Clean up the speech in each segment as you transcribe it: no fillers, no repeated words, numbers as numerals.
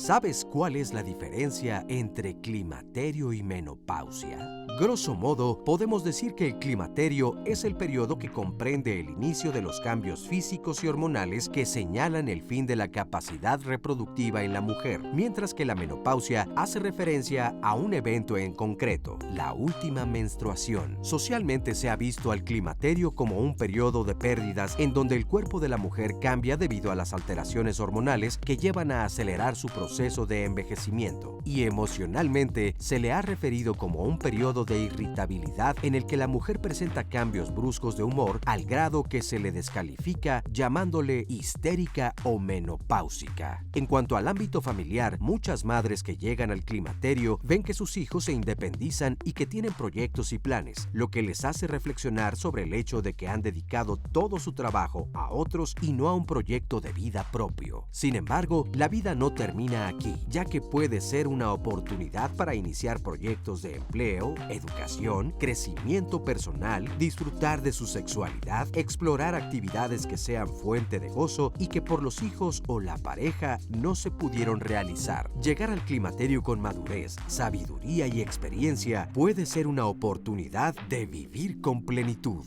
¿Sabes cuál es la diferencia entre climaterio y menopausia? Grosso modo, podemos decir que el climaterio es el periodo que comprende el inicio de los cambios físicos y hormonales que señalan el fin de la capacidad reproductiva en la mujer, mientras que la menopausia hace referencia a un evento en concreto, la última menstruación. Socialmente se ha visto al climaterio como un periodo de pérdidas en donde el cuerpo de la mujer cambia debido a las alteraciones hormonales que llevan a acelerar su proceso de envejecimiento, y emocionalmente se le ha referido como un periodo de irritabilidad en el que la mujer presenta cambios bruscos de humor al grado que se le descalifica llamándole histérica o menopáusica. En cuanto al ámbito familiar, muchas madres que llegan al climaterio ven que sus hijos se independizan y que tienen proyectos y planes, lo que les hace reflexionar sobre el hecho de que han dedicado todo su trabajo a otros y no a un proyecto de vida propio. Sin embargo, la vida no termina aquí, ya que puede ser una oportunidad para iniciar proyectos de empleo, educación, crecimiento personal, disfrutar de su sexualidad, explorar actividades que sean fuente de gozo y que por los hijos o la pareja no se pudieron realizar. Llegar al climaterio con madurez, sabiduría y experiencia puede ser una oportunidad de vivir con plenitud.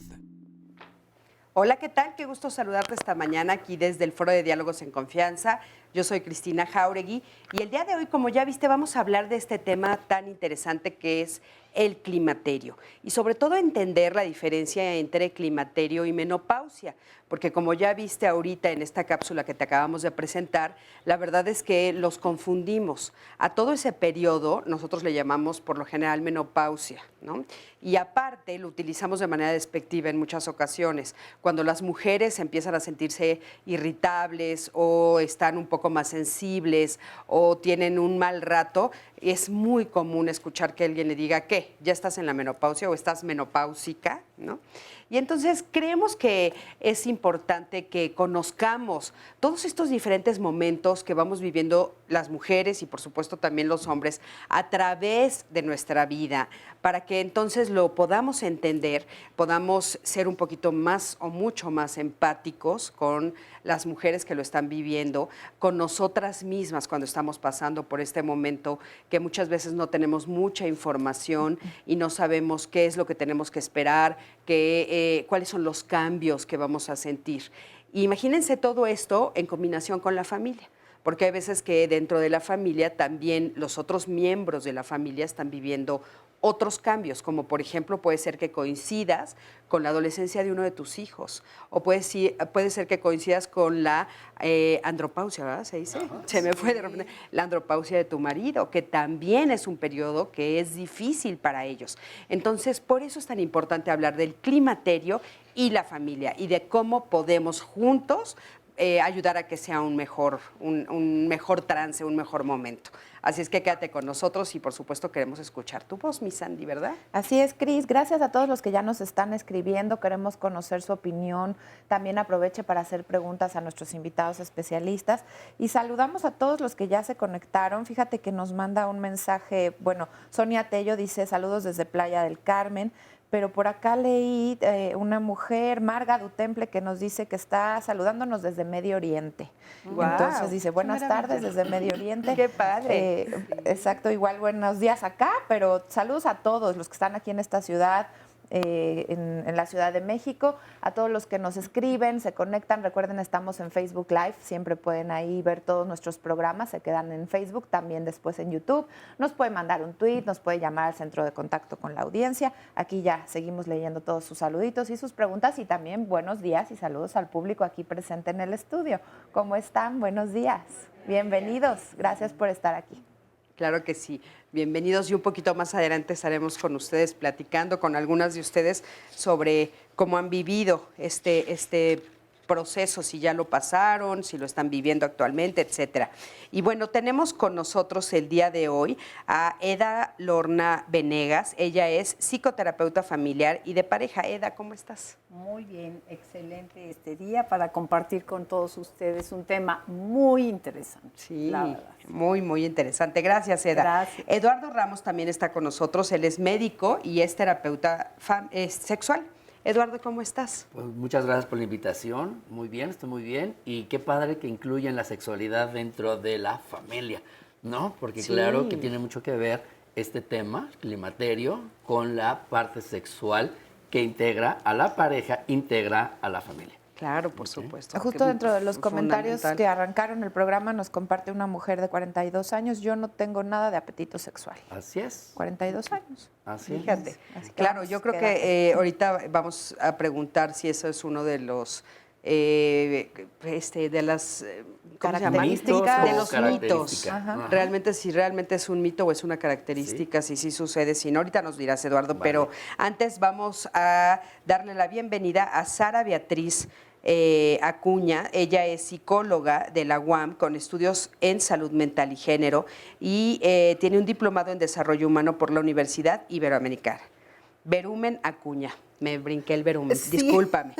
Hola, ¿qué tal? Qué gusto saludarte esta mañana aquí desde el Foro de Diálogos en Confianza. Yo soy Cristina Jáuregui y el día de hoy, como ya viste, vamos a hablar de este tema tan interesante que es el climaterio y sobre todo entender la diferencia entre climaterio y menopausia, porque como ya viste ahorita en esta cápsula que te acabamos de presentar, la verdad es que los confundimos. A todo ese periodo nosotros le llamamos por lo general menopausia, ¿no? Y aparte lo utilizamos de manera despectiva en muchas ocasiones. Cuando las mujeres empiezan a sentirse irritables o están un poco más sensibles o tienen un mal rato, es muy común escuchar que alguien le diga, ¿qué? ¿Ya estás en la menopausia o estás menopáusica? ¿No? Y entonces creemos que es importante que conozcamos todos estos diferentes momentos que vamos viviendo las mujeres y por supuesto también los hombres a través de nuestra vida, para que entonces lo podamos entender, podamos ser un poquito más o mucho más empáticos con las mujeres que lo están viviendo, con nosotras mismas cuando estamos pasando por este momento que muchas veces no tenemos mucha información y no sabemos qué es lo que tenemos que esperar, cuáles son los cambios que vamos a sentir. Imagínense todo esto en combinación con la familia, porque hay veces que dentro de la familia también los otros miembros de la familia están viviendo otros cambios, como por ejemplo puede ser que coincidas con la adolescencia de uno de tus hijos, o puede ser que coincidas con la andropausia, ¿verdad? ¿Se dice? Ajá, se me fue de repente. La andropausia de tu marido, que también es un periodo que es difícil para ellos. Entonces, por eso es tan importante hablar del climaterio y la familia, y de cómo podemos juntos ayudar a que sea un mejor trance, un mejor momento. Así es que quédate con nosotros y por supuesto queremos escuchar tu voz, mi Sandy, ¿verdad? Así es, Cris. Gracias a todos los que ya nos están escribiendo. Queremos conocer su opinión. También aproveche para hacer preguntas a nuestros invitados especialistas. Y saludamos a todos los que ya se conectaron. Fíjate que nos manda un mensaje, bueno, Sonia Tello dice saludos desde Playa del Carmen. Pero por acá leí una mujer, Marga Dutemple, que nos dice que está saludándonos desde Medio Oriente. Wow. Entonces dice, buenas tardes desde Medio Oriente. ¡Qué padre! Exacto, igual buenos días acá, pero saludos a todos los que están aquí en esta ciudad, en la Ciudad de México, a todos los que nos escriben, se conectan. Recuerden, estamos en Facebook Live, siempre pueden ahí ver todos nuestros programas, se quedan en Facebook, también después en YouTube. Nos puede mandar un tweet, nos puede llamar al centro de contacto con la audiencia. Aquí ya seguimos leyendo todos sus saluditos y sus preguntas, y también buenos días y saludos al público aquí presente en el estudio. ¿Cómo están? Buenos días. Bienvenidos. Gracias por estar aquí. Claro que sí. Bienvenidos, y un poquito más adelante estaremos con ustedes platicando con algunas de ustedes sobre cómo han vivido este proceso, si ya lo pasaron, si lo están viviendo actualmente, etcétera. Y bueno, tenemos con nosotros el día de hoy a Eda Lorna Venegas. Ella es psicoterapeuta familiar y de pareja. Eda, ¿cómo estás? Muy bien, excelente este día para compartir con todos ustedes un tema muy interesante. Sí, la verdad. Muy, muy interesante. Gracias, Eda. Gracias. Eduardo Ramos también está con nosotros. Él es médico y es terapeuta sexual. Eduardo, ¿cómo estás? Pues muchas gracias por la invitación. Muy bien, estoy muy bien. Y qué padre que incluyan la sexualidad dentro de la familia. ¿no? Porque Sí. claro que tiene mucho que ver este tema, climaterio, con la parte sexual que integra a la pareja, integra a la familia. Claro, por supuesto. Justo que dentro de los es comentarios fundamental. que arrancaron el programa nos comparte una mujer de 42 años, yo no tengo nada de apetito sexual. Así es. 42 años. Así Fíjate. es. Así que Claro, vamos, yo creo quédate. que ahorita vamos a preguntar si eso es uno de los de las ¿cómo se llama? Características. De los mitos. características. Ajá. Ajá. Realmente, si realmente es un mito o es una característica, si sí sucede, si no, ahorita nos dirás, Eduardo, pero antes vamos a darle la bienvenida a Sara Beatriz Acuña. Ella es psicóloga de la UAM con estudios en salud mental y género y tiene un diplomado en desarrollo humano por la Universidad Iberoamericana. Berumen Acuña. Me brinqué el Berumen, Sí. discúlpame.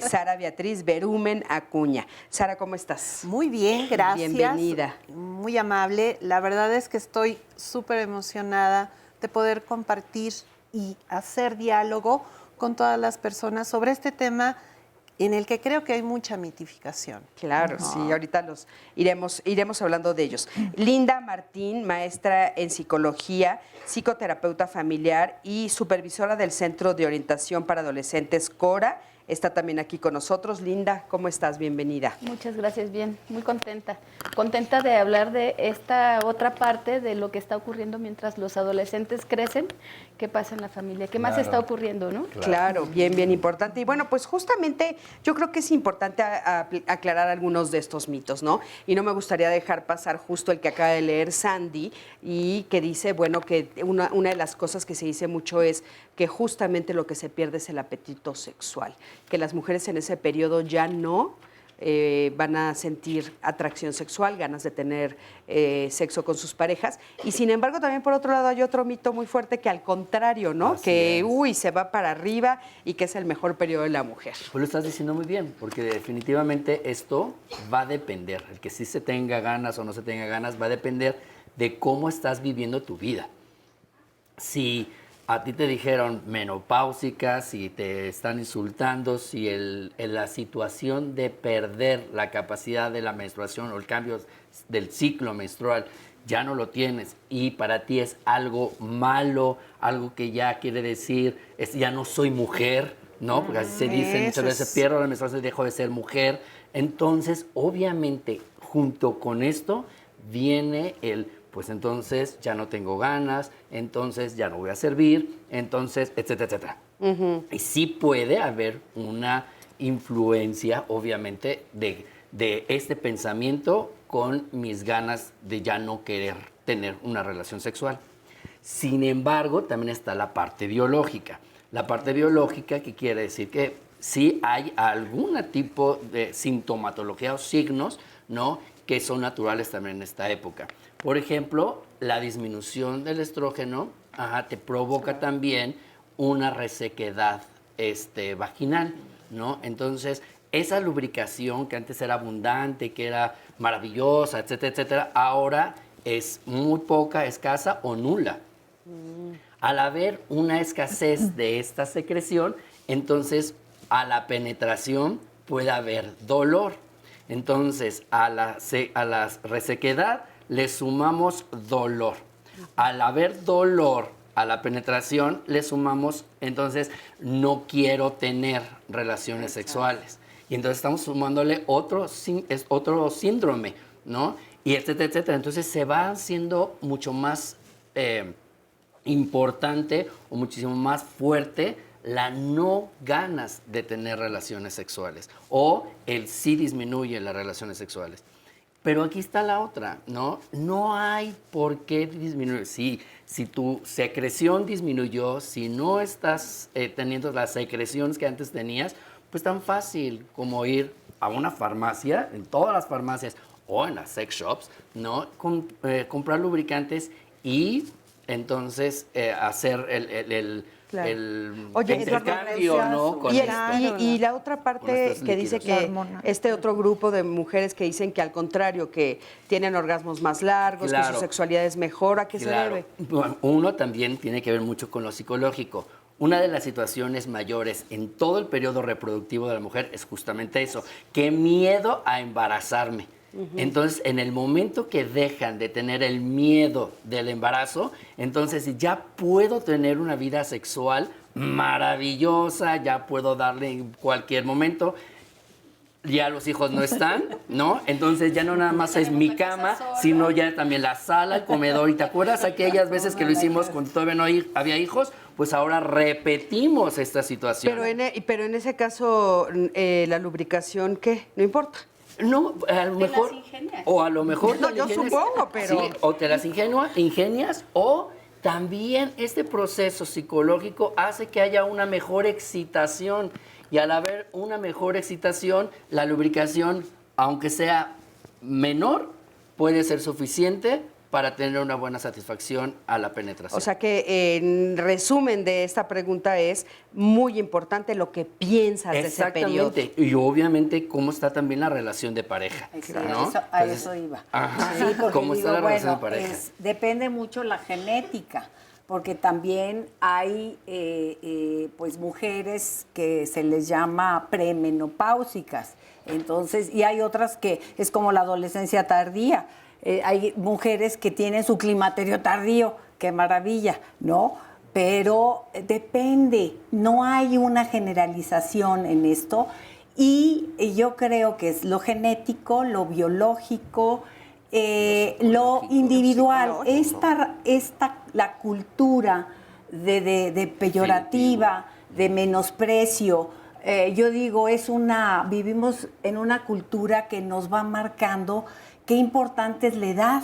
Sara Beatriz Berumen Acuña. Sara, ¿cómo estás? Muy bien, gracias. Bienvenida. Muy amable. La verdad es que estoy súper emocionada de poder compartir y hacer diálogo con todas las personas sobre este tema en el que creo que hay mucha mitificación. Claro, sí, ahorita los iremos hablando de ellos. Linda Martín, maestra en psicología, psicoterapeuta familiar y supervisora del Centro de Orientación para Adolescentes CORA, está también aquí con nosotros. Linda, ¿cómo estás? Bienvenida. Muchas gracias, bien, muy contenta. Contenta de hablar de esta otra parte de lo que está ocurriendo mientras los adolescentes crecen, qué pasa en la familia, qué más está ocurriendo, ¿no? Claro, bien, bien importante. Y bueno, pues justamente yo creo que es importante aclarar algunos de estos mitos, ¿no? Y no me gustaría dejar pasar justo el que acaba de leer Sandy y que dice, bueno, que una de las cosas que se dice mucho es que justamente lo que se pierde es el apetito sexual, que las mujeres en ese periodo ya no van a sentir atracción sexual, ganas de tener sexo con sus parejas. Y sin embargo, también por otro lado hay otro mito muy fuerte que al contrario, ¿no? Así Que, es. se va para arriba y que es el mejor periodo de la mujer. Pues lo estás diciendo muy bien, porque definitivamente esto va a depender. El que sí se tenga ganas o no se tenga ganas va a depender de cómo estás viviendo tu vida. Si a ti te dijeron menopáusica, si te están insultando, si la situación de perder la capacidad de la menstruación o el cambio del ciclo menstrual ya no lo tienes y para ti es algo malo, algo que ya quiere decir, ya no soy mujer, ¿no? Porque así se dice, muchas veces pierdo la menstruación y dejo de ser mujer. Entonces, obviamente, junto con esto viene pues entonces ya no tengo ganas, entonces ya no voy a servir, entonces, etcétera, etcétera. Y sí puede haber una influencia, obviamente, de este pensamiento con mis ganas de ya no querer tener una relación sexual. Sin embargo, también está la parte biológica. La parte biológica que quiere decir que sí hay algún tipo de sintomatología o signos, ¿no?, que son naturales también en esta época. Por ejemplo, la disminución del estrógeno te provoca también una resequedad vaginal, ¿no? Entonces, esa lubricación que antes era abundante, que era maravillosa, etcétera, etcétera, ahora es muy poca, escasa o nula. Al haber una escasez de esta secreción, entonces a la penetración puede haber dolor. Entonces, a la resequedad le sumamos dolor. Al haber dolor a la penetración, le sumamos, entonces, no quiero tener relaciones sexuales. Y entonces estamos sumándole otro síndrome, ¿no? Y etcétera, etcétera. Entonces se va haciendo mucho más importante o muchísimo más fuerte la no ganas de tener relaciones sexuales o el sí disminuye las relaciones sexuales. Pero aquí está la otra, ¿no? No hay por qué disminuir. Si tu secreción disminuyó, si no estás teniendo las secreciones que antes tenías, pues tan fácil como ir a una farmacia, en todas las farmacias o en las sex shops, ¿no? Comprar lubricantes y entonces hacer el Oye, intercambio, ¿no? Con y la otra parte estos que dice líquidos. que La hormona. este otro grupo de mujeres que dicen que al contrario, que tienen orgasmos más largos, que Claro. su sexualidad es mejor, ¿a qué se debe? Bueno, uno también tiene que ver mucho con lo psicológico. Una de las situaciones mayores en todo el periodo reproductivo de la mujer es justamente eso, qué miedo a embarazarme. Entonces, en el momento que dejan de tener el miedo del embarazo, entonces ya puedo tener una vida sexual maravillosa, ya puedo darle en cualquier momento. Ya los hijos no están, ¿no? Entonces ya no nada más es mi cama, sino ya también la sala, el comedor. ¿Y te acuerdas aquellas veces que lo hicimos cuando todavía no había hijos? Pues ahora repetimos esta situación. Pero en ese caso, la lubricación, ¿qué? No importa. No, a lo mejor. O a lo mejor. No, yo supongo, pero. Sí, o te las ingenias, o también este proceso psicológico hace que haya una mejor excitación. Y al haber una mejor excitación, la lubricación, aunque sea menor, puede ser suficiente para tener una buena satisfacción a la penetración. O sea que en resumen de esta pregunta es muy importante lo que piensas de ese periodo. Exactamente. Y obviamente cómo está también la relación de pareja. ¿no? A eso iba. Ajá. Sí, porque ¿Cómo está la relación de pareja? Depende mucho la genética, porque también hay pues mujeres que se les llama premenopáusicas. Entonces, y hay otras que es como la adolescencia tardía. Hay mujeres que tienen su climaterio tardío, qué maravilla, ¿no? Pero depende, no hay una generalización en esto y yo creo que es lo genético, lo biológico, lo individual. La cultura de peyorativa, de menosprecio, yo digo, vivimos en una cultura que nos va marcando qué importante es la edad.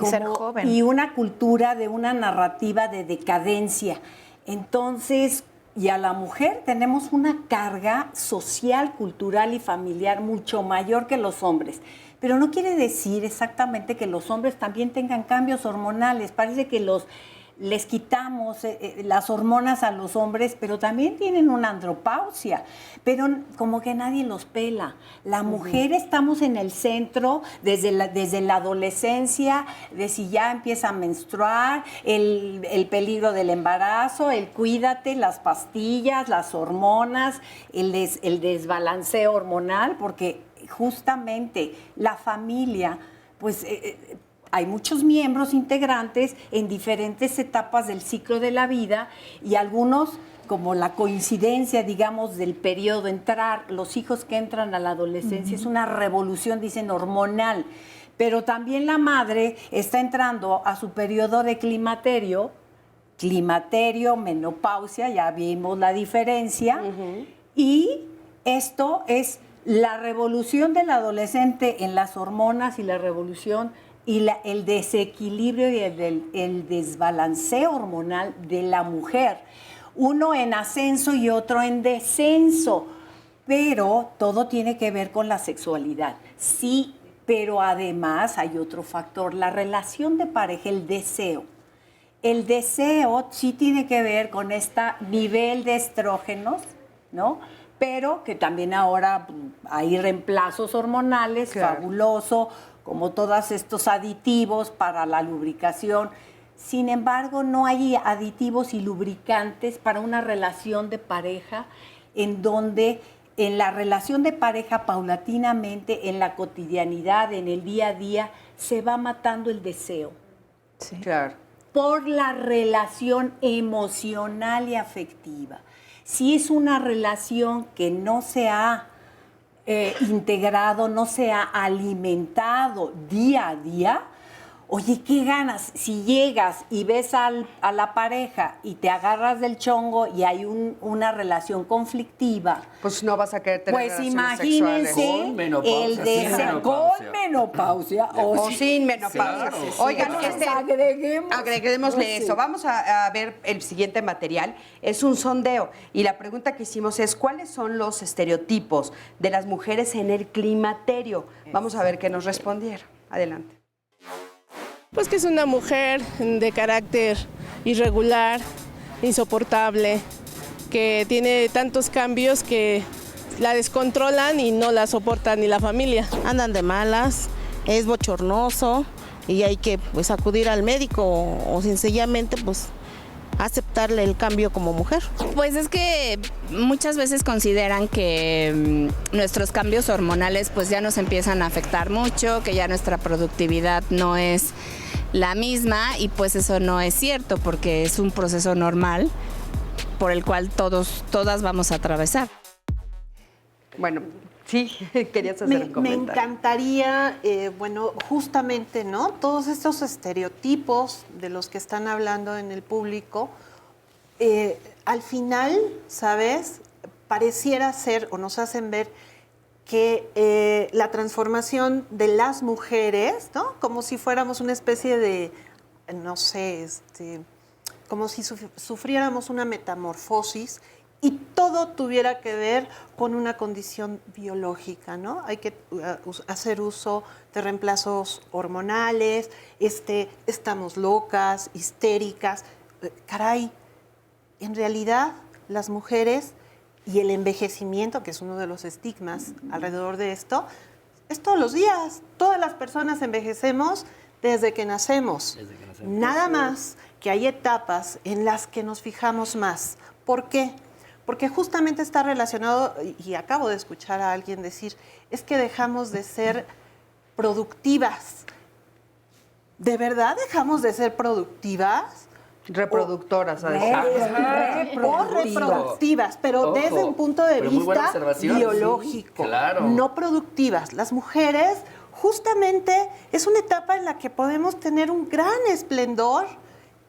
Ser joven. Y una cultura de una narrativa de decadencia. Entonces, y a la mujer tenemos una carga social, cultural y familiar mucho mayor que los hombres. Pero no quiere decir exactamente que los hombres también tengan cambios hormonales. Parece que les quitamos las hormonas a los hombres, pero también tienen una andropausia, pero como que nadie los pela. La mujer estamos en el centro desde la adolescencia, de si ya empieza a menstruar, el peligro del embarazo, el cuídate, las pastillas, las hormonas, el desbalanceo hormonal, porque justamente la familia, pues hay muchos miembros integrantes en diferentes etapas del ciclo de la vida y algunos, como la coincidencia, digamos, del periodo los hijos que entran a la adolescencia, es una revolución, dicen, hormonal. Pero también la madre está entrando a su periodo de climaterio, menopausia, ya vimos la diferencia, y esto es la revolución del adolescente en las hormonas y la revolución y el desequilibrio y el desbalanceo hormonal de la mujer. Uno en ascenso y otro en descenso, pero todo tiene que ver con la sexualidad. Sí, pero además hay otro factor, la relación de pareja, el deseo. El deseo sí tiene que ver con este nivel de estrógenos, ¿no? Pero que también ahora hay reemplazos hormonales, claro, fabuloso, como todos estos aditivos para la lubricación. Sin embargo, no hay aditivos y lubricantes para una relación de pareja en donde en la relación de pareja paulatinamente, en la cotidianidad, en el día a día, se va matando el deseo. Sí. Claro. Por la relación emocional y afectiva. Si es una relación que no se ha integrado, no se ha alimentado día a día, oye, ¿qué ganas? Si llegas y ves a la pareja y te agarras del chongo y hay una relación conflictiva, pues no vas a querer tener pues relaciones imagínense sexuales. Con menopausia, el deseo con menopausia o sin menopausia. Claro. Oigan, agreguémosle No, eso. sí. Vamos a ver el siguiente material. Es un sondeo y la pregunta que hicimos es ¿cuáles son los estereotipos de las mujeres en el climaterio? Vamos a ver qué nos respondieron. Adelante. Pues que es una mujer de carácter irregular, insoportable, que tiene tantos cambios que la descontrolan y no la soporta ni la familia. Andan de malas, es bochornoso y hay que pues acudir al médico o sencillamente pues aceptarle el cambio como mujer. Pues es que muchas veces consideran que nuestros cambios hormonales pues ya nos empiezan a afectar mucho, que ya nuestra productividad no es la misma y pues eso no es cierto porque es un proceso normal por el cual todas vamos a atravesar. Bueno, sí, querías hacer un Me comentario. encantaría, bueno, justamente, ¿no? Todos estos estereotipos de los que están hablando en el público, al final, ¿sabes? Pareciera ser o nos hacen ver que la transformación de las mujeres, ¿no? Como si fuéramos una especie de, no sé, como si sufriéramos una metamorfosis y todo tuviera que ver con una condición biológica, ¿no? Hay que hacer uso de reemplazos hormonales, estamos locas, histéricas. Caray, en realidad las mujeres y el envejecimiento, que es uno de los estigmas alrededor de esto, es todos los días. Todas las personas envejecemos desde que nacemos. Nada más que hay etapas en las que nos fijamos más. ¿Por qué? Porque justamente está relacionado, y acabo de escuchar a alguien decir, es que dejamos de ser productivas. ¿De verdad dejamos de ser productivas? Reproductoras, O reproductivas, pero Ojo, desde un punto de pero muy buena vista observación. biológico, Sí, claro. no productivas. Las mujeres, justamente, es una etapa en la que podemos tener un gran esplendor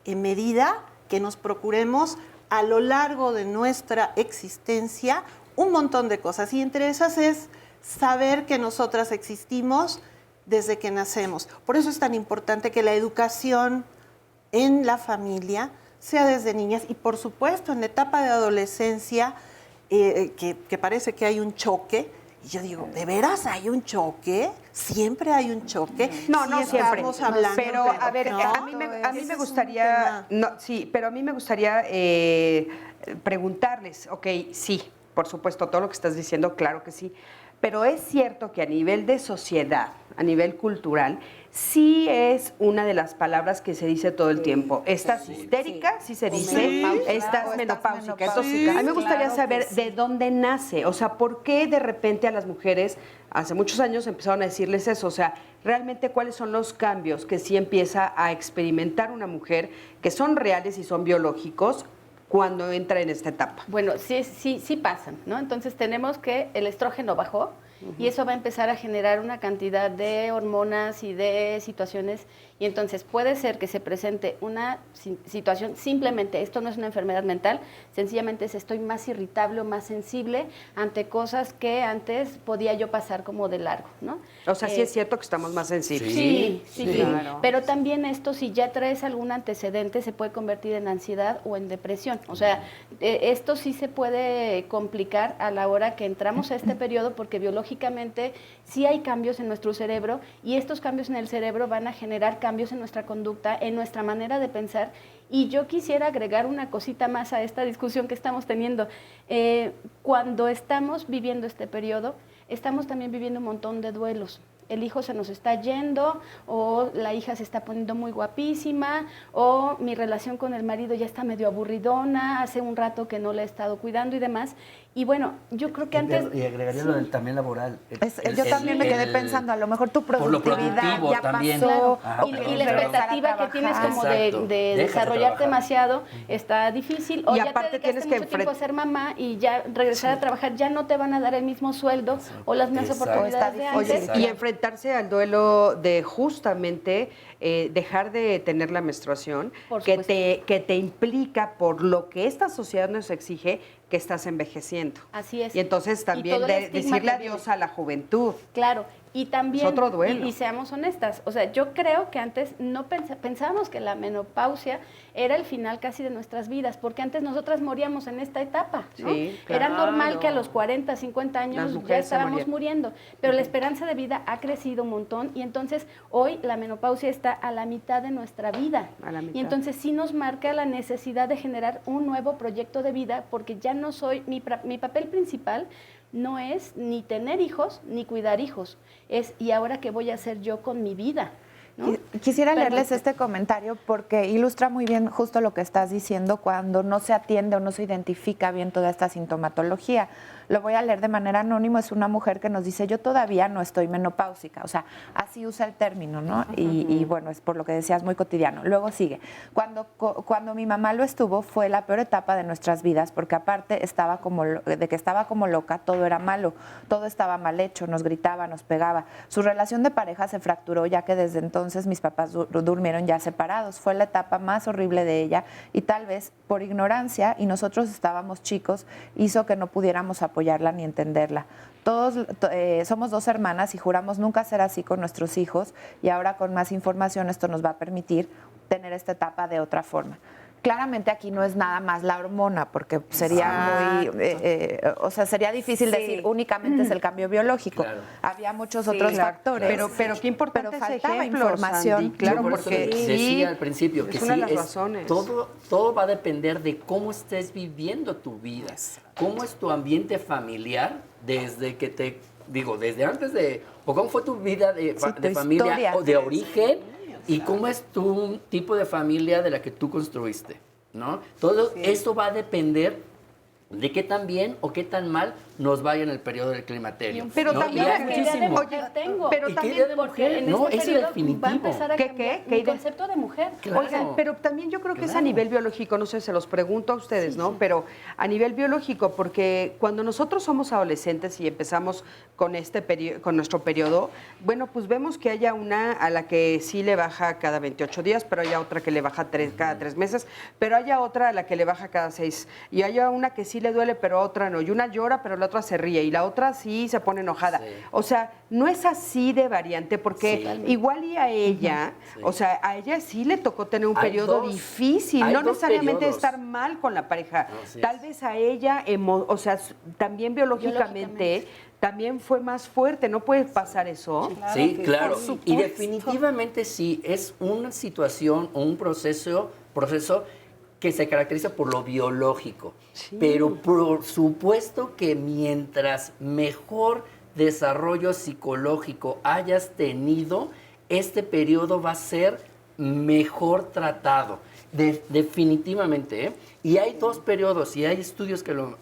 en medida que nos procuremos a lo largo de nuestra existencia un montón de cosas. Y entre esas es saber que nosotras existimos desde que nacemos. Por eso es tan importante que la educación en la familia sea desde niñas y, por supuesto, en la etapa de adolescencia, que parece que hay un choque. Y yo digo, ¿de veras hay un choque? ¿Siempre hay un choque? No, Sí, no siempre. estamos hablando, Pero, a ver, ¿no? a mí me Ese es un gustaría... tema. No, sí, pero a mí me gustaría preguntarles, ok, sí, por supuesto, todo lo que estás diciendo, claro que sí, pero es cierto que a nivel de sociedad, a nivel cultural, sí es una de las palabras que se dice todo el tiempo. Estás histérica, sí se dice, estás menopáusica. Entonces, a mí me gustaría saber de dónde nace, o sea, ¿por qué de repente a las mujeres, hace muchos años empezaron a decirles eso? O sea, realmente cuáles son los cambios que sí empieza a experimentar una mujer, que son reales y son biológicos, cuando entra en esta etapa. Bueno, sí pasan, ¿no? Entonces tenemos que el estrógeno bajó y eso va a empezar a generar una cantidad de hormonas y de situaciones y entonces puede ser que se presente una situación, simplemente, esto no es una enfermedad mental, sencillamente es estoy más irritable o más sensible ante cosas que antes podía yo pasar como de largo, ¿no? O sea, sí es cierto que estamos más sensibles. Sí, claro. Pero también esto, si ya traes algún antecedente, se puede convertir en ansiedad o en depresión. O sea, esto sí se puede complicar a la hora que entramos a este periodo porque biológicamente sí hay cambios en nuestro cerebro y estos cambios en el cerebro van a generar cambios en nuestra conducta, en nuestra manera de pensar. Y yo quisiera agregar una cosita más a esta discusión que estamos teniendo. Cuando estamos viviendo este periodo, estamos también viviendo un montón de duelos. El hijo se nos está yendo, o la hija se está poniendo muy guapísima, o mi relación con el marido ya está medio aburridona, hace un rato que no la he estado cuidando y demás. Y bueno, yo creo que antes... Y agregaría lo del también laboral. Yo también me quedé pensando, a lo mejor tu por lo productividad productivo ya también. pasó. Ajá, y la expectativa que tienes como de Exacto. Dejas de desarrollarte trabajar. demasiado está difícil. O Y ya aparte te dedicaste tienes que mucho tiempo a ser mamá y ya regresar a trabajar, ya no te van a dar el mismo sueldo o las mismas Exacto. oportunidades de Oye, antes. y enfrentarse al duelo de justamente dejar de tener la menstruación, Por que supuesto. te implica por lo que esta sociedad nos exige que estás envejeciendo. Así es. Y entonces Y también todo el estigma decirle que adiós viene. a la juventud. Claro, y también, Es otro duelo. y seamos honestas, o sea, yo creo que antes no pensábamos que la menopausia era el final casi de nuestras vidas, porque antes nosotras moríamos en esta etapa, ¿no? Sí, Era claro. normal que a los 40, 50 Las años ya mujeres se estábamos morían. muriendo, pero la esperanza de vida ha crecido un montón y entonces hoy la menopausia está a la mitad de nuestra vida. A la mitad. Y entonces sí nos marca la necesidad de generar un nuevo proyecto de vida, porque ya no soy, mi papel principal no es ni tener hijos ni cuidar hijos, es ¿y ahora qué voy a hacer yo con mi vida? ¿no? Quisiera leerles este comentario porque ilustra muy bien justo lo que estás diciendo cuando no se atiende o no se identifica bien toda esta sintomatología. Lo voy a leer de manera anónima, es una mujer que nos dice, yo todavía no estoy menopáusica, o sea, así usa el término, ¿no? Y bueno, es por lo que decías, muy cotidiano. Luego sigue, cuando mi mamá lo estuvo, fue la peor etapa de nuestras vidas, porque aparte de que estaba como loca, todo era malo, todo estaba mal hecho, nos gritaba, nos pegaba. Su relación de pareja se fracturó, ya que desde entonces mis papás durmieron ya separados. Fue la etapa más horrible de ella y tal vez por ignorancia, y nosotros estábamos chicos, hizo que no pudiéramos apoyarla ni entenderla. Todos somos 2 hermanas y juramos nunca ser así con nuestros hijos, y ahora con más información esto nos va a permitir tener esta etapa de otra forma. Claramente aquí no es nada más la hormona, porque sería sería difícil decir únicamente es el cambio biológico. Claro. Había muchos otros factores. Pero qué importante pero faltaba ejemplo, información. Sandy, claro, porque decía al principio que es una de las razones. Todo va a depender de cómo estés viviendo tu vida, cómo es tu ambiente familiar desde que desde antes o cómo fue tu vida de familia historia. O de origen. ¿Y cómo es tu tipo de familia de la que tú construiste? ¿No? Todo esto va a depender de qué tan bien o qué tan mal nos vaya en el periodo del climaterio. Pero también ¿qué idea de mujer tengo? Pero también porque en este periodo va a empezar a cambiar el ¿Qué concepto de mujer. Claro. Oigan, pero también yo creo que es a nivel biológico, no sé, se los pregunto a ustedes, ¿no? Pero a nivel biológico, porque cuando nosotros somos adolescentes y empezamos con con nuestro periodo, bueno, pues vemos que haya una a la que sí le baja cada 28 días, pero haya otra que le baja cada 3 meses, pero haya otra a la que le baja cada 6, y haya una que sí le duele, pero otra no, y una llora, pero la otra se ríe, y la otra sí se pone enojada. Sí. O sea, no es así de variante, porque igual y a ella, o sea, a ella sí le tocó tener un periodo difícil, no necesariamente estar mal con la pareja, tal vez a ella, o sea, también biológicamente también fue más fuerte, ¿no puede pasar eso? Sí, claro, y definitivamente sí, es una situación o un proceso que se caracteriza por lo biológico, pero por supuesto que mientras mejor desarrollo psicológico hayas tenido, este periodo va a ser mejor tratado, definitivamente, ¿eh? Y hay 2 periodos, y hay estudios que lo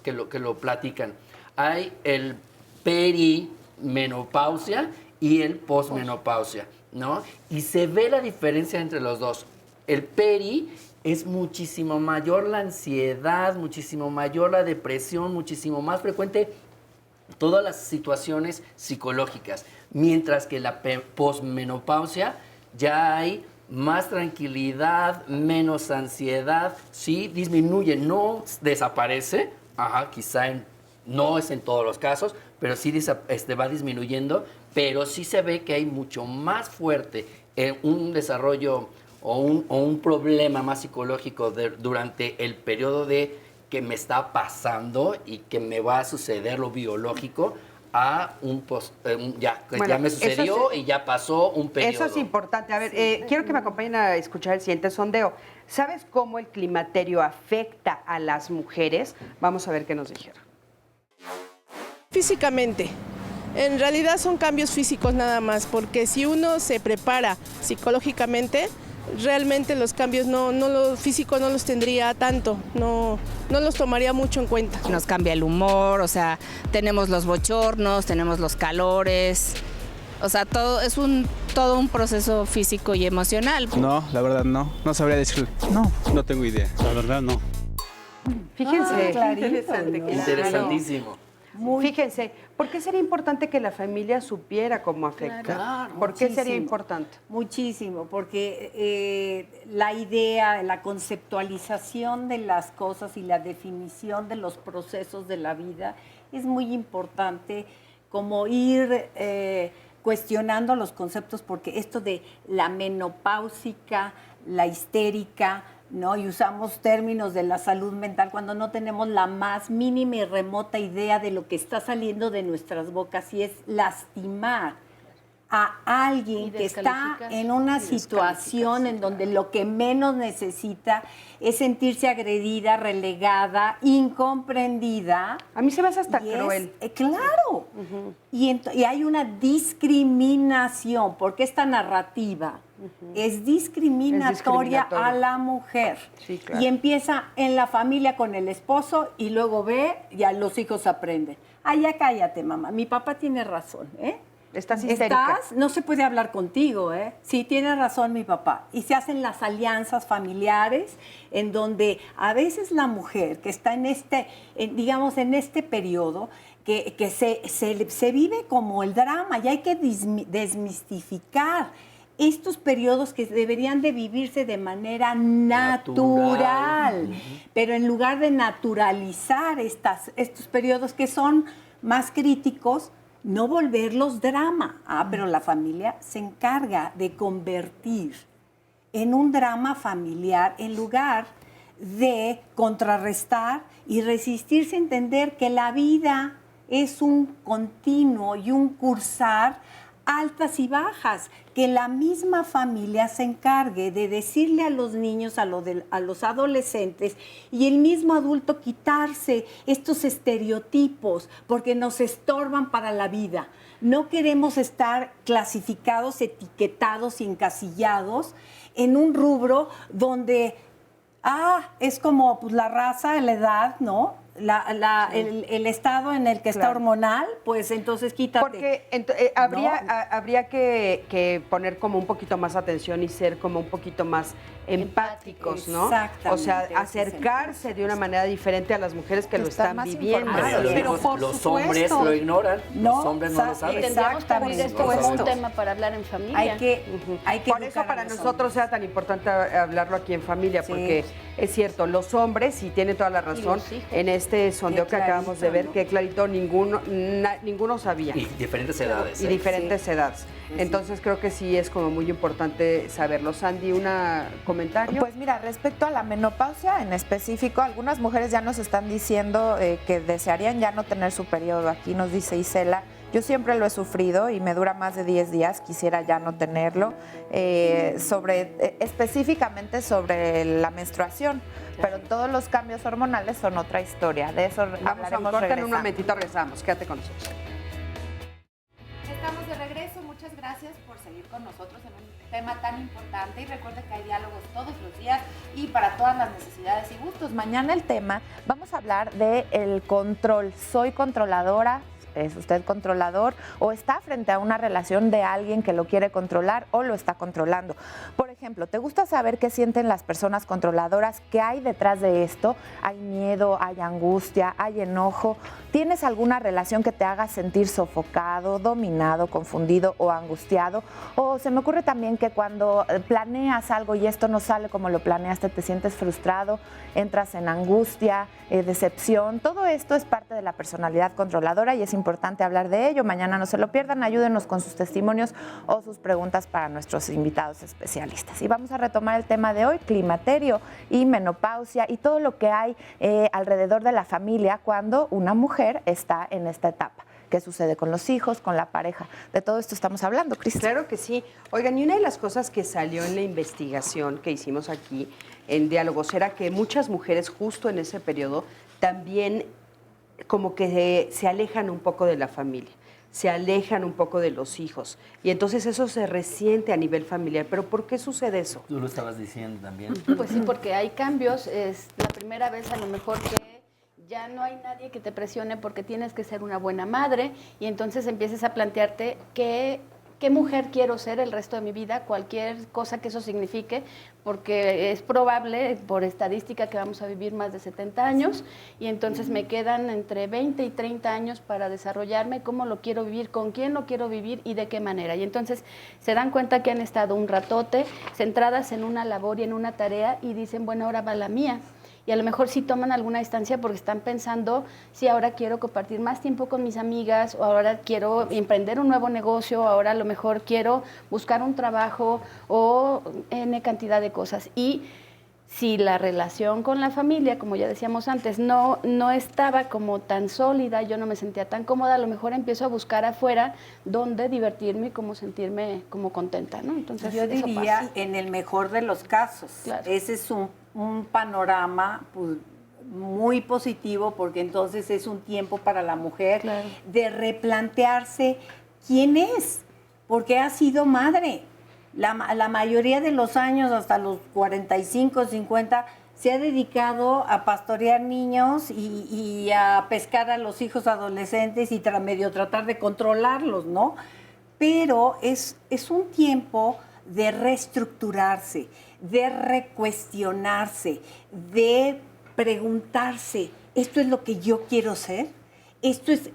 platican. Hay el perimenopausia y el posmenopausia, ¿no? Y se ve la diferencia entre los dos. El peri es muchísimo mayor la ansiedad, muchísimo mayor la depresión, muchísimo más frecuente todas las situaciones psicológicas, mientras que la posmenopausia ya hay más tranquilidad, menos ansiedad, sí, disminuye, no desaparece, quizá no es en todos los casos, pero sí va disminuyendo, pero sí se ve que hay mucho más fuerte un desarrollo o un problema más psicológico durante el periodo de que me está pasando y que me va a suceder lo biológico a ya me sucedió y ya pasó un periodo. Eso es importante. A ver, quiero que me acompañen a escuchar el siguiente sondeo. ¿Sabes cómo el climaterio afecta a las mujeres? Vamos a ver qué nos dijeron. Físicamente. En realidad son cambios físicos nada más, porque si uno se prepara psicológicamente, realmente los cambios los físicos no los tendría tanto, no los tomaría mucho en cuenta. Nos cambia el humor, o sea, tenemos los bochornos, tenemos los calores, o sea, todo es todo un proceso físico y emocional. No, la verdad no sabría decirle. No tengo idea. La verdad no. Fíjense, interesante, ¿no? Interesantísimo. Fíjense, ¿por qué sería importante que la familia supiera cómo afecta? Claro, ¿Por qué sería importante? Muchísimo, porque la idea, la conceptualización de las cosas y la definición de los procesos de la vida es muy importante, como ir cuestionando los conceptos, porque esto de la menopáusica, la histérica, ¿no? Y usamos términos de la salud mental cuando no tenemos la más mínima y remota idea de lo que está saliendo de nuestras bocas, y es lastimar a alguien que está en una situación en donde lo que menos necesita es sentirse agredida, relegada, incomprendida. A mí se me hace hasta cruel. Claro. Y hay una discriminación, porque esta narrativa es discriminatoria a la mujer. Sí, claro. Y empieza en la familia con el esposo y luego ve, ya los hijos aprenden. Ay, ya cállate, mamá. Mi papá tiene razón, ¿eh? Estás histérica. No se puede hablar contigo, ¿eh? Sí, tiene razón mi papá. Y se hacen las alianzas familiares en donde a veces la mujer que está en en este periodo, que se vive como el drama y hay que desmistificar estos periodos que deberían de vivirse de manera natural. Pero en lugar de naturalizar estos periodos que son más críticos, no volverlos drama. Pero la familia se encarga de convertir en un drama familiar en lugar de contrarrestar y resistirse a entender que la vida es un continuo y un cursar altas y bajas, que la misma familia se encargue de decirle a los niños, a los adolescentes y el mismo adulto quitarse estos estereotipos porque nos estorban para la vida. No queremos estar clasificados, etiquetados y encasillados en un rubro donde, es como pues, la raza, la edad, ¿no? El estado en el que está hormonal, pues entonces quítate. Porque habría que poner como un poquito más atención y ser como un poquito más empáticos, ¿no? Exactamente. O sea, acercarse de una manera diferente a las mujeres que lo están viviendo. Pero los hombres lo ignoran, los hombres no lo saben. Tendríamos que abrir esto como un tema para hablar en familia. Hay que Por eso para nosotros era tan importante hablarlo aquí en familia, porque es cierto, los hombres, sí tienen toda la razón, en este sondeo que acabamos de ver, que clarito ninguno sabía. Y diferentes edades. Y diferentes edades. Entonces creo que sí es como muy importante saberlo. Sandy, ¿un comentario? Pues mira, respecto a la menopausia en específico, algunas mujeres ya nos están diciendo que desearían ya no tener su periodo. Aquí nos dice Isela, yo siempre lo he sufrido y me dura más de 10 días, quisiera ya no tenerlo, específicamente sobre la menstruación, pero todos los cambios hormonales son otra historia, de eso Vamos a un corte, en un momentito regresamos, quédate con nosotros. Estamos de regreso, muchas gracias por seguir con nosotros en un tema tan importante y recuerden que hay diálogos todos los días y para todas las necesidades y gustos. Mañana el tema, vamos a hablar del control, soy controladora. ¿Es usted controlador o está frente a una relación de alguien que lo quiere controlar o lo está controlando? Por ejemplo, ¿te gusta saber qué sienten las personas controladoras? ¿Qué hay detrás de esto? ¿Hay miedo? ¿Hay angustia? ¿Hay enojo? ¿Tienes alguna relación que te haga sentir sofocado, dominado, confundido o angustiado? O se me ocurre también que cuando planeas algo y esto no sale como lo planeaste, te sientes frustrado, entras en angustia, decepción. Todo esto es parte de la personalidad controladora y es importante hablar de ello. Mañana no se lo pierdan, ayúdenos con sus testimonios o sus preguntas para nuestros invitados especialistas. Y vamos a retomar el tema de hoy, climaterio y menopausia y todo lo que hay alrededor de la familia cuando una mujer está en esta etapa. ¿Qué sucede con los hijos, con la pareja? De todo esto estamos hablando, Cris. Claro que sí. Oigan, y una de las cosas que salió en la investigación que hicimos aquí en Diálogos era que muchas mujeres justo en ese periodo también como que se alejan un poco de la familia, se alejan un poco de los hijos. Y entonces eso se resiente a nivel familiar. ¿Pero por qué sucede eso? Tú lo estabas diciendo también. Pues sí, porque hay cambios. Es la primera vez a lo mejor que ya no hay nadie que te presione porque tienes que ser una buena madre y entonces empiezas a plantearte qué mujer quiero ser el resto de mi vida, cualquier cosa que eso signifique, porque es probable, por estadística, que vamos a vivir más de 70 años y entonces me quedan entre 20 y 30 años para desarrollarme, cómo lo quiero vivir, con quién lo quiero vivir y de qué manera. Y entonces se dan cuenta que han estado un ratote centradas en una labor y en una tarea y dicen, bueno, ahora va la mía. Y a lo mejor sí toman alguna distancia porque están pensando, sí, ahora quiero compartir más tiempo con mis amigas, o ahora quiero emprender un nuevo negocio, ahora a lo mejor quiero buscar un trabajo o N cantidad de cosas. Y si la relación con la familia, como ya decíamos antes, no estaba como tan sólida, yo no me sentía tan cómoda, a lo mejor empiezo a buscar afuera dónde divertirme y cómo sentirme como contenta, ¿no? Entonces, yo diría, en el mejor de los casos, claro. Ese es un panorama pues, muy positivo porque entonces es un tiempo para la mujer claro. de replantearse quién es, porque ha sido madre. la mayoría de los años, hasta los 45, 50, se ha dedicado a pastorear niños y a pescar a los hijos adolescentes y medio tratar de controlarlos, ¿no? Pero es un tiempo de reestructurarse, de recuestionarse, de preguntarse, ¿esto es lo que yo quiero ser? ¿Esto es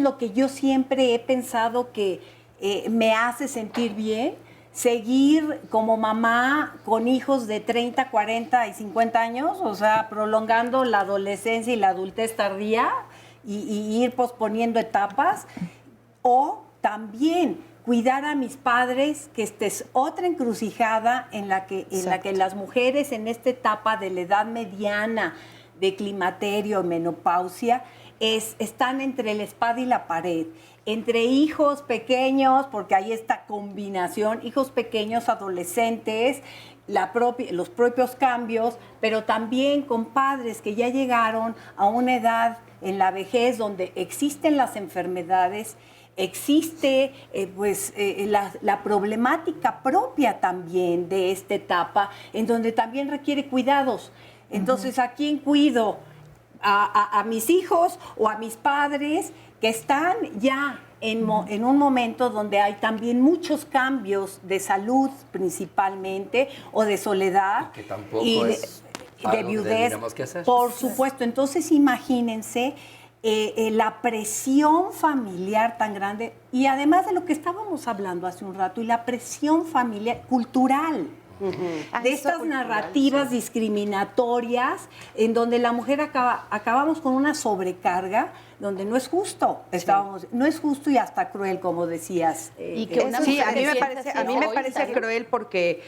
lo que yo siempre he pensado que me hace sentir bien? Seguir como mamá con hijos de 30, 40 y 50 años, o sea, prolongando la adolescencia y la adultez tardía y ir posponiendo etapas, o también cuidar a mis padres, que esta es otra encrucijada en la que las mujeres en esta etapa de la edad mediana, de climaterio, menopausia, están entre la espada y la pared, entre hijos pequeños, porque hay esta combinación, hijos pequeños, adolescentes, los propios cambios, pero también con padres que ya llegaron a una edad en la vejez donde existen las enfermedades, existe la problemática propia también de esta etapa, en donde también requiere cuidados. Entonces, ¿a quién cuido? A mis hijos o a mis padres que están ya en un momento donde hay también muchos cambios de salud principalmente, o de soledad. Que tampoco es de viudez. Que hacer. Por supuesto. Entonces, imagínense la presión familiar tan grande, y además de lo que estábamos hablando hace un rato, y la presión familiar cultural. De estas narrativas discriminatorias en donde la mujer acabamos con una sobrecarga donde no es justo, no es justo y hasta cruel, como decías. Y que a mí me parece cruel porque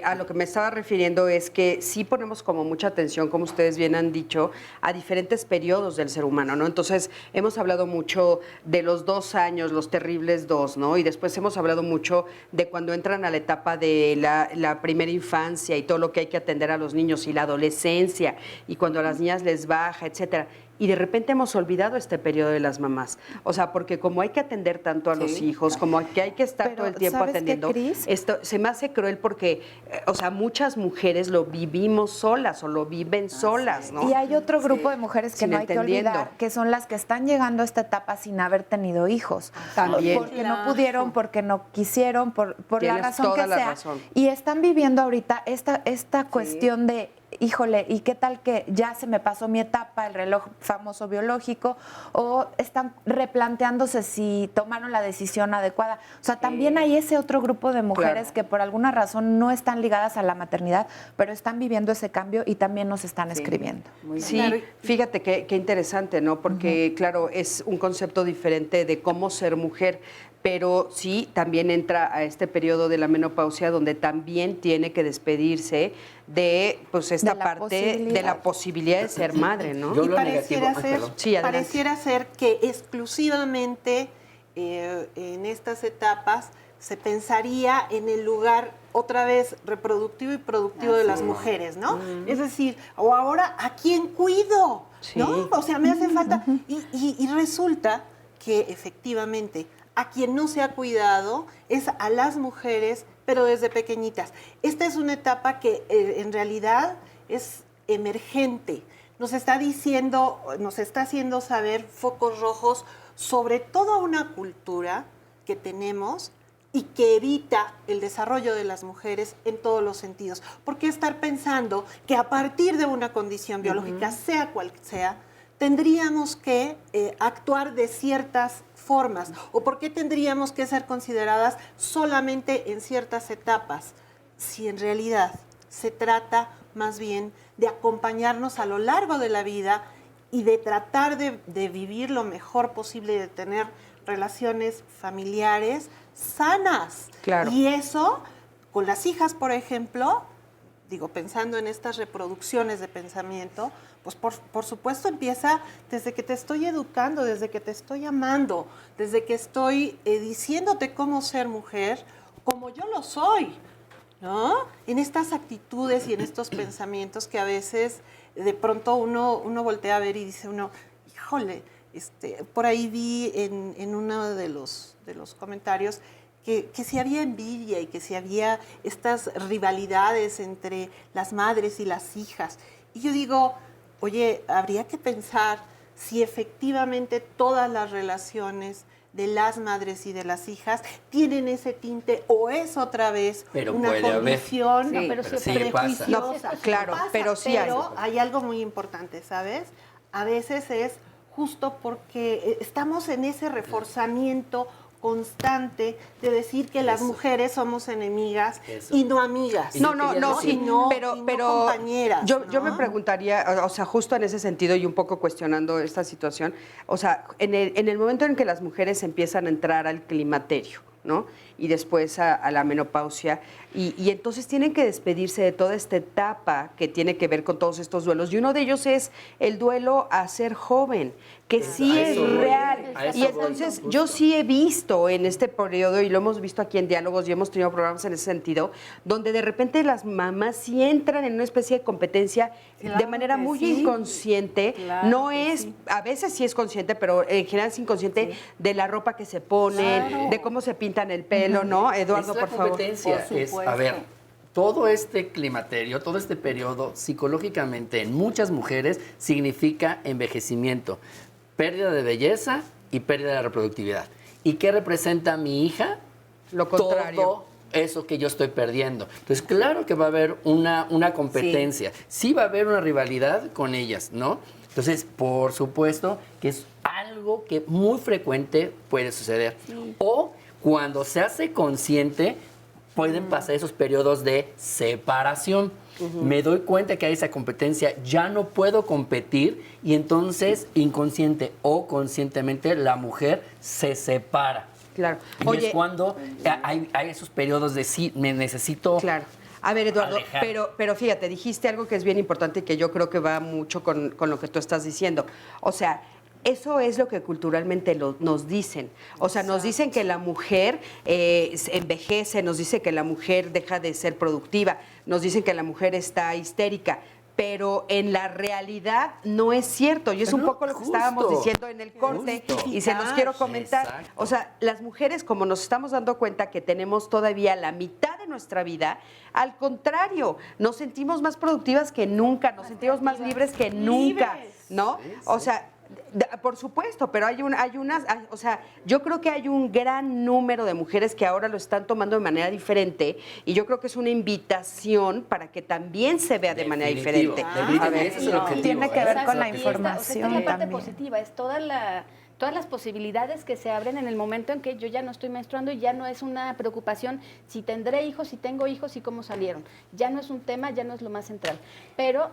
a lo que me estaba refiriendo es que sí ponemos como mucha atención, como ustedes bien han dicho, a diferentes periodos del ser humano, ¿no? Entonces, hemos hablado mucho de los 2 años, los terribles 2, ¿no? Y después hemos hablado mucho de cuando entran a la etapa de la primera infancia y todo lo que hay que atender a los niños y la adolescencia, y cuando a las niñas les baja, etcétera. Y de repente hemos olvidado este periodo de las mamás. O sea, porque como hay que atender tanto a los hijos, como que hay que estar todo el tiempo atendiendo, esto se me hace cruel porque, o sea, muchas mujeres lo vivimos solas o lo viven solas, ¿no? Y hay otro grupo de mujeres que no hay que olvidar, que son las que están llegando a esta etapa sin haber tenido hijos. También. Porque no pudieron, porque no quisieron, por la razón que sea. Razón. Y están viviendo ahorita esta cuestión de, híjole, ¿y qué tal que ya se me pasó mi etapa, el reloj famoso biológico? O están replanteándose si tomaron la decisión adecuada. O sea, también hay ese otro grupo de mujeres que por alguna razón no están ligadas a la maternidad, pero están viviendo ese cambio y también nos están escribiendo. Sí, fíjate qué interesante, ¿no? Porque, claro, es un concepto diferente de cómo ser mujer, pero sí también entra a este periodo de la menopausia donde también tiene que despedirse de esta parte de la posibilidad de ser madre, ¿no? Y pareciera ser que exclusivamente en estas etapas se pensaría en el lugar otra vez reproductivo y productivo de las mujeres, ¿no? Es decir, o ahora, ¿a quién cuido? ¿No? O sea, me hace falta. Y resulta que efectivamente a quien no se ha cuidado es a las mujeres, pero desde pequeñitas. Esta es una etapa que en realidad es emergente. Nos está haciendo saber focos rojos sobre toda una cultura que tenemos y que evita el desarrollo de las mujeres en todos los sentidos. ¿Por qué estar pensando que a partir de una condición biológica, sea cual sea, tendríamos que actuar de ciertas formas? ¿O por qué tendríamos que ser consideradas solamente en ciertas etapas? Si en realidad se trata más bien de acompañarnos a lo largo de la vida y de tratar de vivir lo mejor posible y de tener relaciones familiares sanas. Claro. Y eso, con las hijas, por ejemplo, digo, pensando en estas reproducciones de pensamiento, pues por supuesto empieza desde que te estoy educando, desde que te estoy amando, desde que estoy diciéndote cómo ser mujer, como yo lo soy, ¿no? En estas actitudes y en estos pensamientos que a veces de pronto uno voltea a ver y dice uno, híjole, por ahí vi en uno de los comentarios que si había envidia y que si había estas rivalidades entre las madres y las hijas. Y yo digo, oye, habría que pensar si efectivamente todas las relaciones de las madres y de las hijas tienen ese tinte o es otra vez una condición prejuiciosa. Claro, pero sí hay. Pero hay algo muy importante, ¿sabes? A veces es justo porque estamos en ese reforzamiento constante de decir que las mujeres somos enemigas y no amigas. Sí, pero compañeras. Yo me preguntaría, o sea, justo en ese sentido y un poco cuestionando esta situación, o sea, en el momento en que las mujeres empiezan a entrar al climaterio, ¿no? Y después a la menopausia, y entonces tienen que despedirse de toda esta etapa que tiene que ver con todos estos duelos. Y uno de ellos es el duelo a ser joven, que sí es real. Y entonces yo sí he visto en este periodo, y lo hemos visto aquí en Diálogos, y hemos tenido programas en ese sentido, donde de repente las mamás sí entran en una especie de competencia de manera muy inconsciente. No es, a veces sí es consciente, pero en general es inconsciente de la ropa que se ponen, de cómo se pintan el pelo, ¿no? Eduardo, por favor. Competencia es, a ver, todo este climaterio, todo este periodo, psicológicamente en muchas mujeres significa envejecimiento, pérdida de belleza y pérdida de reproductividad. ¿Y qué representa mi hija? Lo contrario. Todo eso que yo estoy perdiendo. Entonces, claro que va a haber una competencia. Sí va a haber una rivalidad con ellas, ¿no? Entonces, por supuesto que es algo que muy frecuente puede suceder. O cuando se hace consciente, pueden pasar esos periodos de separación. Me doy cuenta que hay esa competencia, ya no puedo competir y entonces inconsciente o conscientemente la mujer se separa. Claro. Y es cuando hay esos periodos de sí, me necesito. Claro. A ver, Eduardo, alejar. pero fíjate, dijiste algo que es bien importante y que yo creo que va mucho con lo que tú estás diciendo. O sea, eso es lo que culturalmente nos dicen. O sea, nos dicen que la mujer envejece, nos dicen que la mujer deja de ser productiva, nos dicen que la mujer está histérica, pero en la realidad no es cierto. Y es un poco lo que estábamos diciendo en el corte y se los quiero comentar. Exacto. O sea, las mujeres, como nos estamos dando cuenta que tenemos todavía la mitad de nuestra vida, al contrario, nos sentimos más productivas que nunca, nos sentimos más libres que nunca, ¿no? O sea, por supuesto, pero hay unas, o sea, yo creo que hay un gran número de mujeres que ahora lo están tomando de manera diferente y yo creo que es una invitación para que también se vea de manera diferente. A ver, ese es el objetivo. Tiene que ver con la Esta información es la parte también. positiva, es todas las posibilidades que se abren en el momento en que yo ya no estoy menstruando y ya no es una preocupación si tendré hijos, si tengo hijos y cómo salieron. Ya no es un tema, ya no es lo más central. Pero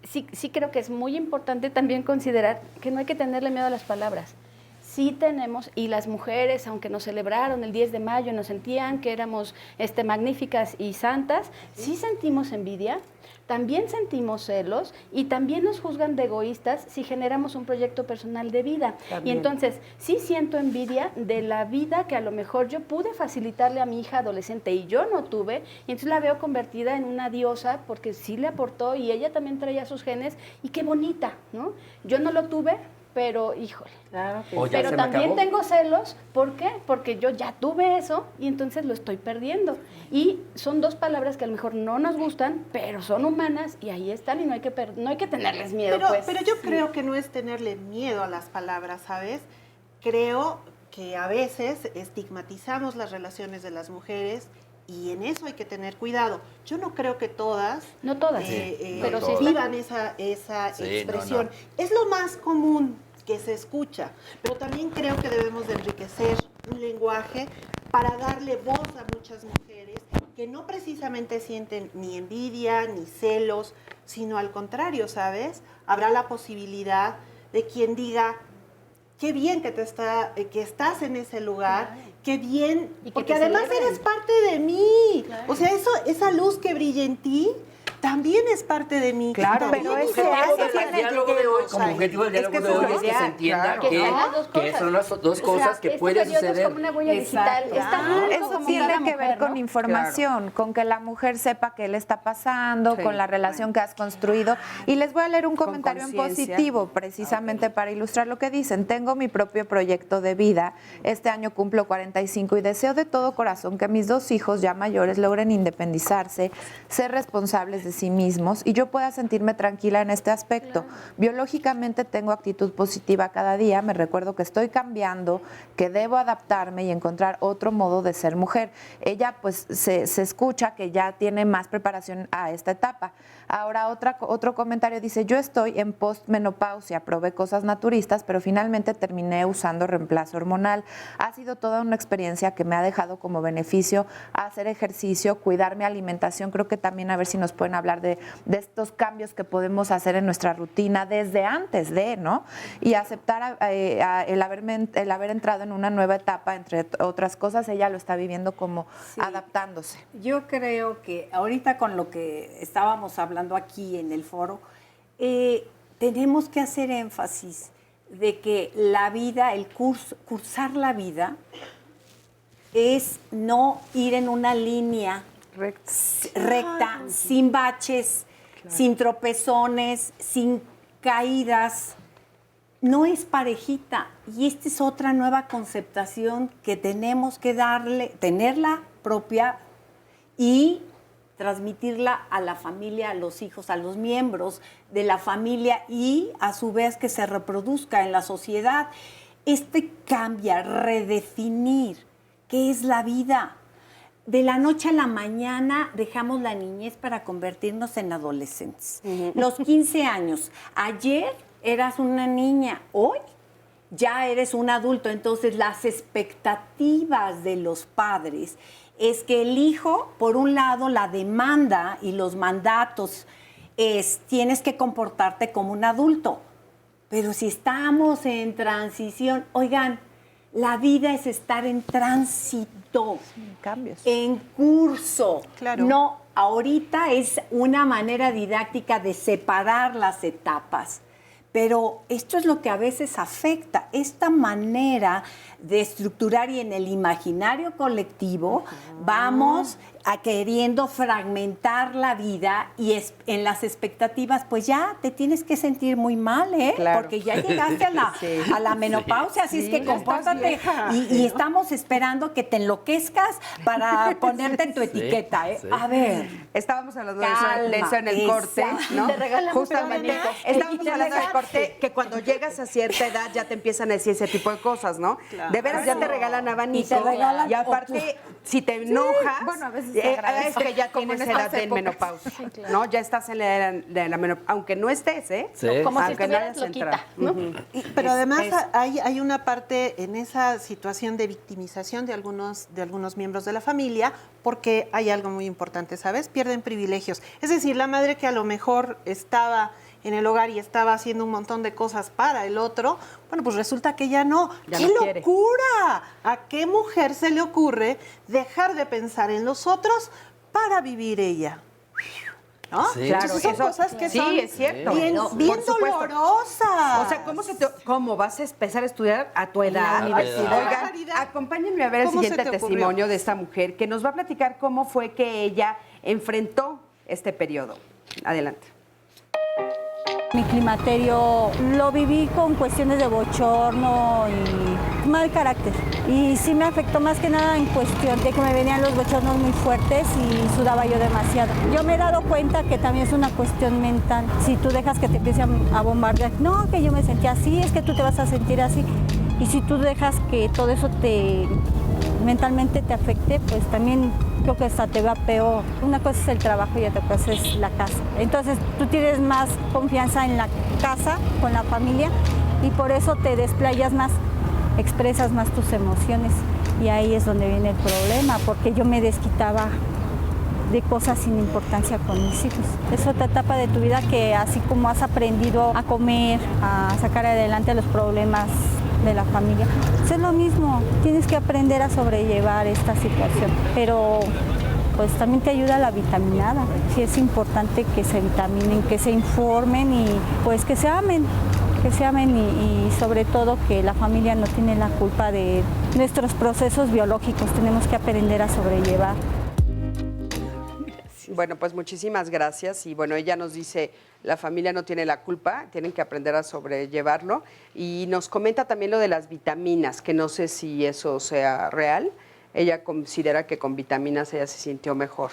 sí creo que es muy importante también considerar que no hay que tenerle miedo a las palabras. Sí tenemos, y las mujeres, aunque nos celebraron el 10 de mayo y nos sentían que éramos magníficas y santas, sí sentimos envidia, también sentimos celos y también nos juzgan de egoístas si generamos un proyecto personal de vida. También. Y entonces sí siento envidia de la vida que a lo mejor yo pude facilitarle a mi hija adolescente y yo no tuve, y entonces la veo convertida en una diosa porque sí le aportó y ella también traía sus genes y qué bonita, ¿no? Yo no lo tuve, pero híjole. Claro que O ya Pero se me también acabó. tengo celos, ¿por qué? Porque yo ya tuve eso y entonces lo estoy perdiendo. Y son dos palabras que a lo mejor no nos gustan, pero son humanas y ahí están y no hay que tenerles miedo. Pero yo creo que no es tenerle miedo a las palabras, ¿sabes? Creo que a veces estigmatizamos las relaciones de las mujeres y en eso hay que tener cuidado. Yo no creo que todas, No todas, pero sí vivan esa Sí, expresión. no. Es lo más común que se escucha, pero también creo que debemos de enriquecer un lenguaje para darle voz a muchas mujeres que no precisamente sienten ni envidia ni celos, sino al contrario, ¿sabes? Habrá la posibilidad de quien diga, qué bien que estás en ese lugar, qué bien, Y que porque te además celebren. eres parte de mí. Claro. O sea, esa luz que brilla en ti también es parte de mí. Claro, pero el diálogo de hoy, como objetivo del diálogo de hoy es que se entienda que son las dos cosas que pueden suceder. Es como una huella digital. Eso tiene que ver con información, con que la mujer sepa qué le está pasando, con la relación que has construido. Y les voy a leer un comentario en positivo, precisamente para ilustrar lo que dicen. Tengo mi propio proyecto de vida. Este año cumplo 45 y deseo de todo corazón que mis 2 hijos ya mayores logren independizarse, ser responsables de sí mismos y yo pueda sentirme tranquila en este aspecto. Biológicamente tengo actitud positiva cada día, me recuerdo que estoy cambiando, que debo adaptarme y encontrar otro modo de ser mujer. Ella pues se escucha que ya tiene más preparación a esta etapa. Ahora otro comentario dice, yo estoy en postmenopausia, probé cosas naturistas, pero finalmente terminé usando reemplazo hormonal. Ha sido toda una experiencia que me ha dejado como beneficio hacer ejercicio, cuidar mi alimentación. Creo que también a ver si nos pueden hablar de estos cambios que podemos hacer en nuestra rutina desde antes de, ¿no? Y aceptar el haber entrado en una nueva etapa, entre otras cosas, ella lo está viviendo como adaptándose. Yo creo que ahorita con lo que estábamos hablando aquí en el foro, tenemos que hacer énfasis de que la vida, cursar la vida, es no ir en una línea recta, sin baches, sin tropezones, sin caídas. No es parejita. Y esta es otra nueva conceptación que tenemos que tenerla propia y transmitirla a la familia, a los hijos, a los miembros de la familia y a su vez que se reproduzca en la sociedad. Cambia, redefinir qué es la vida. De la noche a la mañana dejamos la niñez para convertirnos en adolescentes. Los 15 años. Ayer eras una niña, hoy ya eres un adulto. Entonces las expectativas de los padres es que el hijo, por un lado, la demanda y los mandatos tienes que comportarte como un adulto. Pero si estamos en transición, oigan, la vida es estar en tránsito, cambios, en curso. Claro. No, ahorita es una manera didáctica de separar las etapas. Pero esto es lo que a veces afecta, esta manera de estructurar y en el imaginario colectivo vamos queriendo fragmentar la vida y en las expectativas pues ya te tienes que sentir muy mal, Claro. Porque ya llegaste a la menopausia, así es que compórtate y estamos esperando que te enloquezcas para ponerte en tu etiqueta, A ver. Estábamos hablando de eso en el corte, ¿no? Te regalan Justamente. un Estábamos hablando del corte que cuando llegas a cierta edad ya te empiezan a decir ese tipo de cosas, ¿no? Claro. De veras ya te regalan abanico. Y te regalan y aparte, si te enojas, bueno, a veces es que ya como tienes en edad estas de épocas. menopausia, ¿no? Ya estás en la edad de la menopausia, aunque no estés, Sí. Como si aunque no estuvieras hayas loquita, entrado. ¿no? Pero además hay una parte en esa situación de victimización de algunos miembros de la familia, porque hay algo muy importante, ¿sabes? Pierden privilegios. Es decir, la madre que a lo mejor estaba en el hogar y estaba haciendo un montón de cosas para el otro, bueno, pues resulta que ya no. Ya ¡Qué no quiere. locura! ¿A qué mujer se le ocurre dejar de pensar en los otros para vivir ella? ¿No? Sí. Claro, Entonces son eso- cosas que sí, son es cierto. bien, No, bien por supuesto. dolorosas. O sea, ¿cómo vas a empezar a estudiar a tu edad? la universidad. Oigan, acompáñenme a ver el ¿Cómo se siguiente te ocurrió? testimonio de esta mujer que nos va a platicar cómo fue que ella enfrentó este periodo. Adelante. Mi climaterio lo viví con cuestiones de bochorno y mal carácter. Y sí me afectó más que nada en cuestión de que me venían los bochornos muy fuertes y sudaba yo demasiado. Yo me he dado cuenta que también es una cuestión mental. Si tú dejas que te empiecen a bombardear, no, que yo me sentía así, es que tú te vas a sentir así. Y si tú dejas que todo eso mentalmente te afecte, pues también creo que hasta te va peor. Una cosa es el trabajo y otra cosa es la casa. Entonces tú tienes más confianza en la casa, con la familia, y por eso te desplayas más, expresas más tus emociones. Y ahí es donde viene el problema, porque yo me desquitaba de cosas sin importancia con mis hijos. Es otra etapa de tu vida que así como has aprendido a comer, a sacar adelante los problemas de la familia, pues es lo mismo, tienes que aprender a sobrellevar esta situación, pero pues también te ayuda la vitaminada. Sí es importante que se vitaminen, que se informen y pues que se amen y sobre todo que la familia no tiene la culpa de nuestros procesos biológicos, tenemos que aprender a sobrellevar. Bueno, pues muchísimas gracias. Y bueno, ella nos dice, la familia no tiene la culpa, tienen que aprender a sobrellevarlo. Y nos comenta también lo de las vitaminas, que no sé si eso sea real. Ella considera que con vitaminas ella se sintió mejor.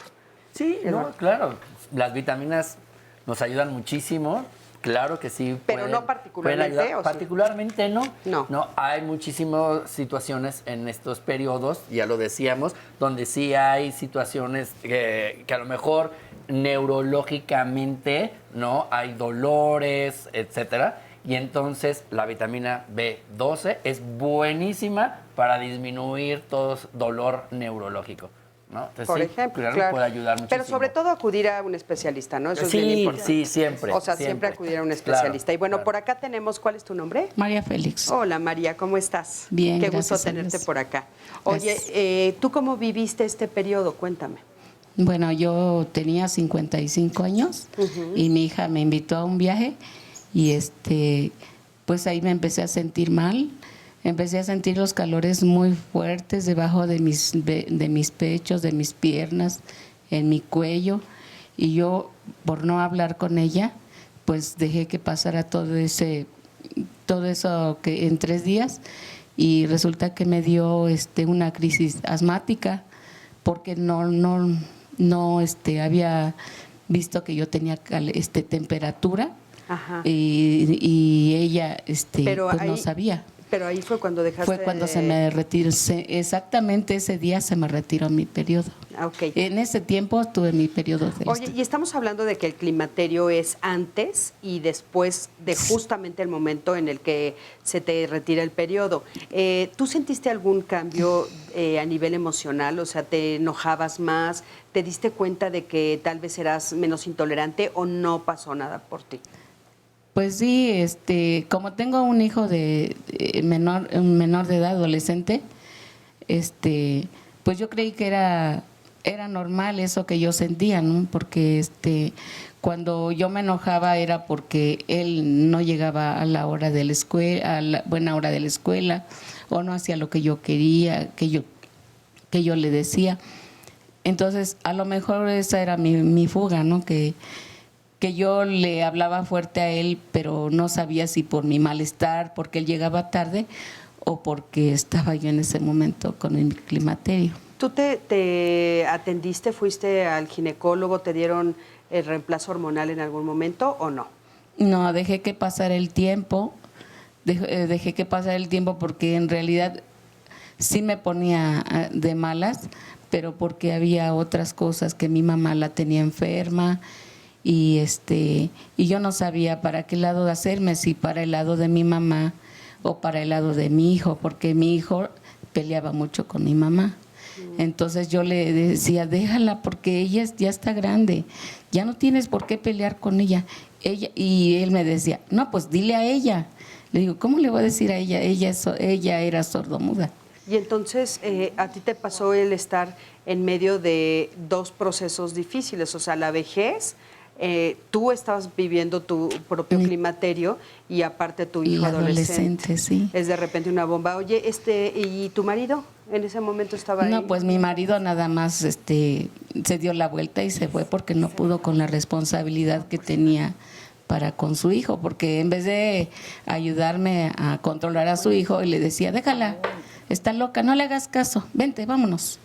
Sí, no, claro. Las vitaminas nos ayudan muchísimo. Claro que sí. Pero no particularmente. ¿O particularmente sí? No. No, hay muchísimas situaciones en estos periodos, ya lo decíamos, donde sí hay situaciones que a lo mejor neurológicamente, ¿no? Hay dolores, etcétera. Y entonces la vitamina B12 es buenísima para disminuir todo dolor neurológico, ¿no? Entonces, por sí, ejemplo, claro. Puede ayudar muchísimo. Pero sobre todo acudir a un especialista, ¿no? Eso sí, es bien importante. Sí, siempre. O sea, siempre acudir a un especialista. Claro, y bueno, claro. Por acá tenemos, ¿cuál es tu nombre? María Félix. Hola María, ¿cómo estás? Bien, Qué gusto gracias a tenerte Dios. por acá. Oye, ¿tú cómo viviste este periodo? Cuéntame. Bueno, yo tenía 55 años y mi hija me invitó a un viaje y pues ahí me empecé a sentir mal. Empecé a sentir los calores muy fuertes debajo de mis pechos, de mis piernas, en mi cuello. Y yo, por no hablar con ella, pues dejé que pasara todo eso que en 3 días. Y resulta que me dio una crisis asmática porque no había visto que yo tenía temperatura. Ajá. Y ella pues ahí, no sabía. Pero ahí fue cuando dejaste. Fue cuando se me retiró, exactamente ese día se me retiró mi periodo. Okay. En ese tiempo tuve mi periodo de Oye, y estamos hablando de que el climaterio es antes y después de justamente el momento en el que se te retira el periodo. ¿Tú sentiste algún cambio a nivel emocional? O sea, ¿te enojabas más? ¿Te diste cuenta de que tal vez eras menos intolerante o no pasó nada por ti? Pues sí, como tengo un hijo de menor de edad, adolescente, pues yo creí que era normal eso que yo sentía, ¿no? Porque cuando yo me enojaba era porque él no llegaba a la hora de la escuela, a la buena hora de la escuela, o no hacía lo que yo quería, que yo le decía. Entonces, a lo mejor esa era mi fuga, ¿no? Que yo le hablaba fuerte a él, pero no sabía si por mi malestar, porque él llegaba tarde, o porque estaba yo en ese momento con el climaterio. ¿Tú te atendiste, fuiste al ginecólogo, te dieron el reemplazo hormonal en algún momento o no? No, dejé que pasara el tiempo, porque en realidad sí me ponía de malas, pero porque había otras cosas, que mi mamá la tenía enferma, y yo no sabía para qué lado de hacerme, si para el lado de mi mamá o para el lado de mi hijo, porque mi hijo peleaba mucho con mi mamá. Entonces yo le decía, déjala, porque ella ya está grande, ya no tienes por qué pelear con ella. Y él me decía, no, pues dile a ella. Le digo, ¿cómo le voy a decir a ella? Ella era sordomuda. Y entonces, ¿a ti te pasó el estar en medio de 2 procesos difíciles? O sea, la vejez, tú estabas viviendo tu propio climaterio y aparte tu hijo adolescente. Sí. Es de repente una bomba. Oye, ¿y tu marido en ese momento estaba ahí? No, pues mi marido nada más se dio la vuelta y se fue porque no pudo con la responsabilidad que tenía para con su hijo, porque en vez de ayudarme a controlar a su hijo, le decía, déjala, está loca, no le hagas caso, vente, vámonos,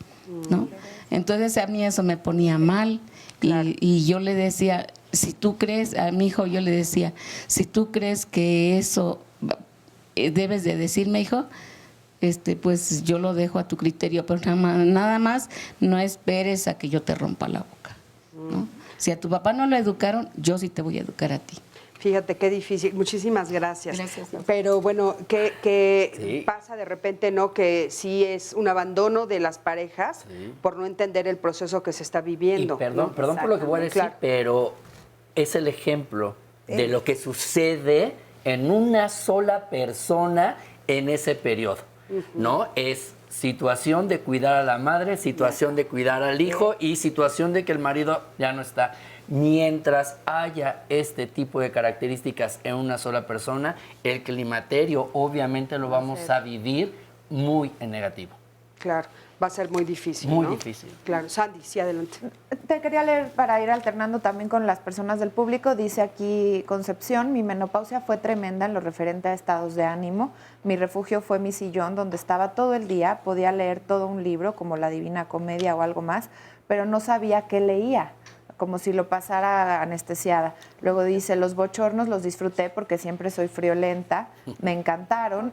¿no? Entonces a mí eso me ponía mal. Claro. Y yo le decía, si tú crees, a mi hijo yo le decía, si tú crees que eso debes de decirme, hijo, pues yo lo dejo a tu criterio, pero nada más no esperes a que yo te rompa la boca, ¿no? Si a tu papá no lo educaron, yo sí te voy a educar a ti. Fíjate qué difícil. Muchísimas gracias. Gracias. Pero bueno, ¿qué pasa de repente, no? Que sí es un abandono de las parejas por no entender el proceso que se está viviendo. Y perdón ¿no? por lo que voy a decir, pero es el ejemplo de lo que sucede en una sola persona en ese periodo, ¿no? Es situación de cuidar a la madre, situación de cuidar al hijo y situación de que el marido ya no está. Mientras haya este tipo de características en una sola persona, el climaterio obviamente lo vamos a vivir muy en negativo. Claro, va a ser muy difícil, Muy ¿no? difícil. Claro, Sandy, sí, adelante. Te quería leer para ir alternando también con las personas del público. Dice aquí Concepción, mi menopausia fue tremenda en lo referente a estados de ánimo. Mi refugio fue mi sillón donde estaba todo el día, podía leer todo un libro como La Divina Comedia o algo más, pero no sabía qué leía, como si lo pasara anestesiada. Luego dice, los bochornos los disfruté porque siempre soy friolenta, me encantaron,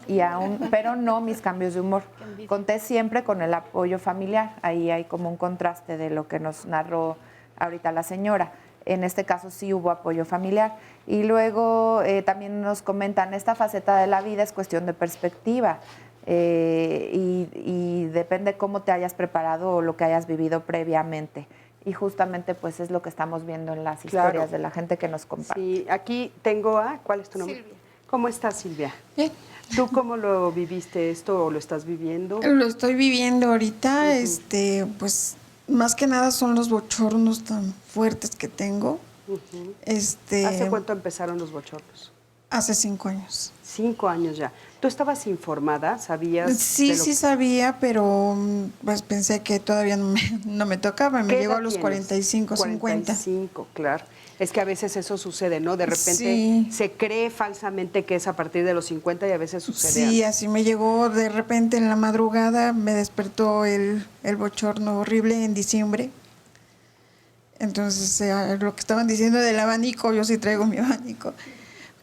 pero no mis cambios de humor. Conté siempre con el apoyo familiar, ahí hay como un contraste de lo que nos narró ahorita la señora. En este caso sí hubo apoyo familiar. Y luego también nos comentan, esta faceta de la vida es cuestión de perspectiva. Y depende cómo te hayas preparado o lo que hayas vivido previamente. Y justamente pues es lo que estamos viendo en las historias de la gente que nos comparte. Sí, aquí tengo a, ¿cuál es tu nombre? Silvia. ¿Cómo estás, Silvia? Bien. ¿Tú cómo lo viviste esto o lo estás viviendo? Lo estoy viviendo ahorita, pues más que nada son los bochornos tan fuertes que tengo. ¿Hace cuánto empezaron los bochornos? Hace 5 años. 5 años ya. ¿Tú estabas informada? ¿Sabías? Sí, sí sabía, pero pues pensé que todavía no me tocaba. Me llegó a los 45, 50. 45, claro. Es que a veces eso sucede, ¿no? De repente se cree falsamente que es a partir de los 50 y a veces sucede Sí, antes. así me llegó de repente en la madrugada, me despertó el bochorno horrible en diciembre. Entonces, lo que estaban diciendo del abanico, yo sí traigo mi abanico,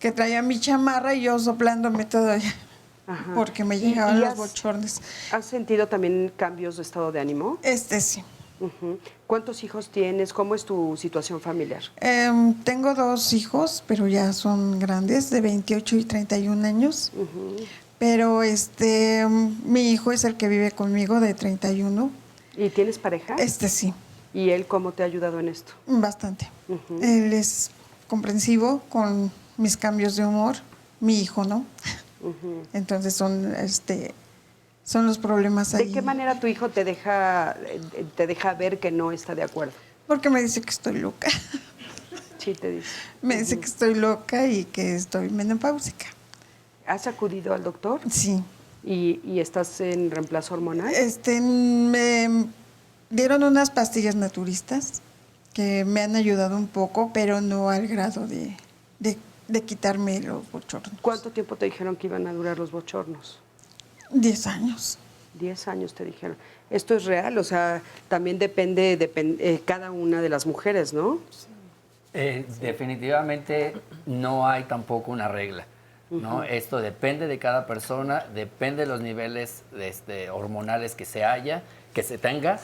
que traía mi chamarra y yo soplándome todavía, porque me llegaban los bochornos. ¿Has sentido también cambios de estado de ánimo? Sí. ¿Cuántos hijos tienes? ¿Cómo es tu situación familiar? Tengo 2 hijos, pero ya son grandes, de 28 y 31 años. Pero mi hijo es el que vive conmigo, de 31. ¿Y tienes pareja? Sí. ¿Y él cómo te ha ayudado en esto? Bastante. Él es comprensivo con mis cambios de humor, mi hijo no. Entonces son los problemas ahí. ¿De qué manera tu hijo te deja ver que no está de acuerdo? Porque me dice que estoy loca. Sí, te dice. Me dice que estoy loca y que estoy menopáusica. ¿Has acudido al doctor? Sí. ¿Y estás en reemplazo hormonal? Me dieron unas pastillas naturistas que me han ayudado un poco, pero no al grado de quitarme los bochornos. ¿Cuánto tiempo te dijeron que iban a durar los bochornos? 10 años. 10 años te dijeron. ¿Esto es real? O sea, también depende cada una de las mujeres, ¿no? Definitivamente no hay tampoco una regla, ¿no? Esto depende de cada persona, depende de los niveles hormonales que se tenga.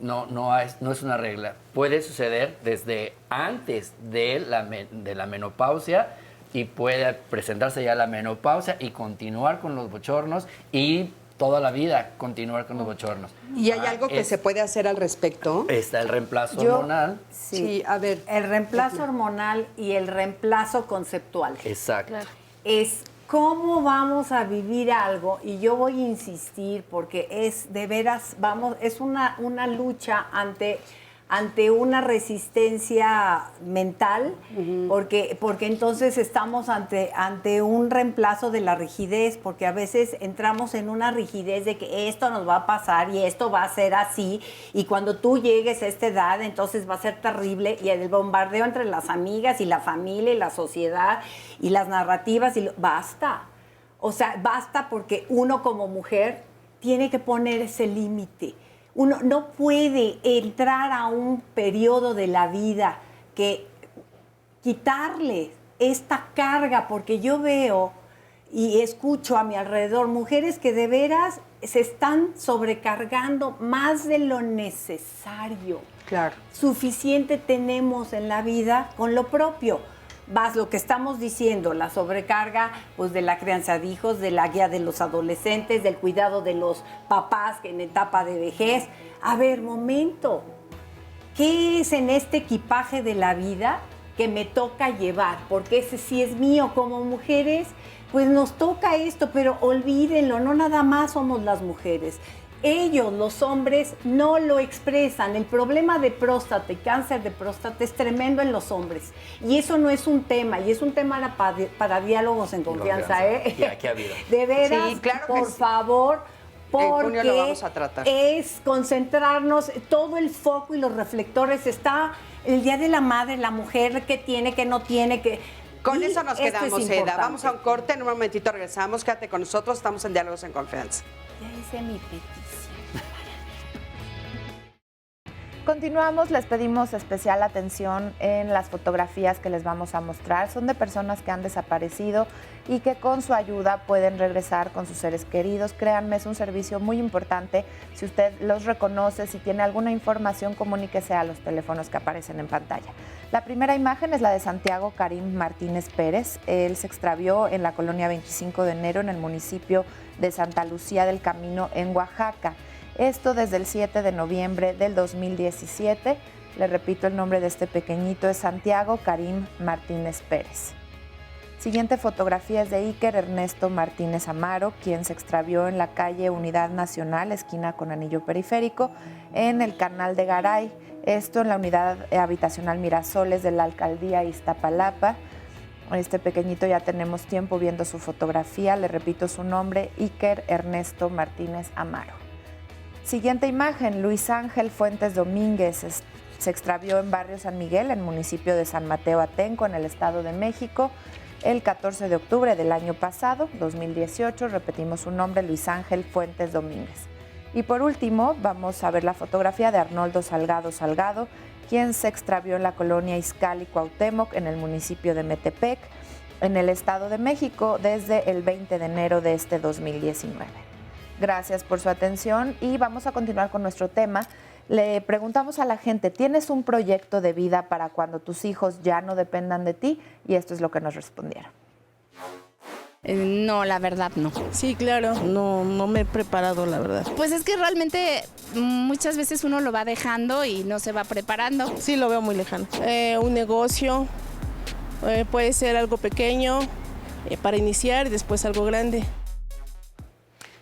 No es una regla. Puede suceder desde antes de la menopausia y puede presentarse ya la menopausia y continuar con los bochornos y toda la vida continuar con los bochornos. ¿Y hay algo que se puede hacer al respecto? Está el reemplazo hormonal. Sí, a ver. El reemplazo hormonal y el reemplazo conceptual. Exacto. Claro. Es cómo vamos a vivir algo, y yo voy a insistir porque es de veras, es una lucha ante una resistencia mental, porque entonces estamos ante un reemplazo de la rigidez, porque a veces entramos en una rigidez de que esto nos va a pasar y esto va a ser así, y cuando tú llegues a esta edad, entonces va a ser terrible, y el bombardeo entre las amigas y la familia y la sociedad y las narrativas, basta. O sea, basta, porque uno como mujer tiene que poner ese límite. Uno no puede entrar a un periodo de la vida que quitarle esta carga, porque yo veo y escucho a mi alrededor mujeres que de veras se están sobrecargando más de lo necesario. Claro. Suficiente tenemos en la vida con lo propio. Más lo que estamos diciendo, la sobrecarga pues de la crianza de hijos, de la guía de los adolescentes, del cuidado de los papás en etapa de vejez. A ver, momento, ¿qué es en este equipaje de la vida que me toca llevar? Porque ese sí es mío. Como mujeres pues nos toca esto, pero olvídenlo, no nada más somos las mujeres. Ellos, los hombres, no lo expresan. El problema de próstata y cáncer de próstata es tremendo en los hombres. Y eso no es un tema, y es un tema para diálogos en confianza, ¿eh? Y aquí ha habido. De veras, Sí, claro que por sí. favor, En junio porque lo vamos a tratar. es concentrarnos, todo el foco y los reflectores está el Día de la Madre, la mujer que tiene, que no tiene, que... Con y eso nos esto es quedamos, Eda. importante. Vamos a un corte, en un momentito regresamos. Quédate con nosotros, estamos en Diálogos en Confianza. Ya hice mi petición. Continuamos, les pedimos especial atención en las fotografías que les vamos a mostrar. Son de personas que han desaparecido y que con su ayuda pueden regresar con sus seres queridos. Créanme, es un servicio muy importante. Si usted los reconoce, si tiene alguna información, comuníquese a los teléfonos que aparecen en pantalla. La primera imagen es la de Santiago Karim Martínez Pérez. Él se extravió en la colonia 25 de enero en el municipio de Santa Lucía del Camino, en Oaxaca. Esto desde el 7 de noviembre del 2017. Le repito, el nombre de este pequeñito es Santiago Karim Martínez Pérez. Siguiente fotografía es de Iker Ernesto Martínez Amaro, quien se extravió en la calle Unidad Nacional, esquina con Anillo Periférico, en el Canal de Garay. Esto en la unidad habitacional Mirasoles de la alcaldía Iztapalapa. Este pequeñito ya tenemos tiempo viendo su fotografía. Le repito su nombre, Iker Ernesto Martínez Amaro. Siguiente imagen, Luis Ángel Fuentes Domínguez se extravió en barrio San Miguel, en el municipio de San Mateo Atenco, en el Estado de México, el 14 de octubre del año pasado, 2018. Repetimos su nombre, Luis Ángel Fuentes Domínguez. Y por último, vamos a ver la fotografía de Arnoldo Salgado Salgado, quien se extravió en la colonia Izcalli Cuauhtémoc, en el municipio de Metepec, en el Estado de México, desde el 20 de enero de este 2019. Gracias por su atención y vamos a continuar con nuestro tema. Le preguntamos a la gente, ¿tienes un proyecto de vida para cuando tus hijos ya no dependan de ti? Y esto es lo que nos respondieron. No, la verdad no. Sí, claro. No me he preparado, la verdad. Pues es que realmente muchas veces uno lo va dejando y no se va preparando. Sí, lo veo muy lejano. Un negocio, puede ser algo pequeño para iniciar y después algo grande.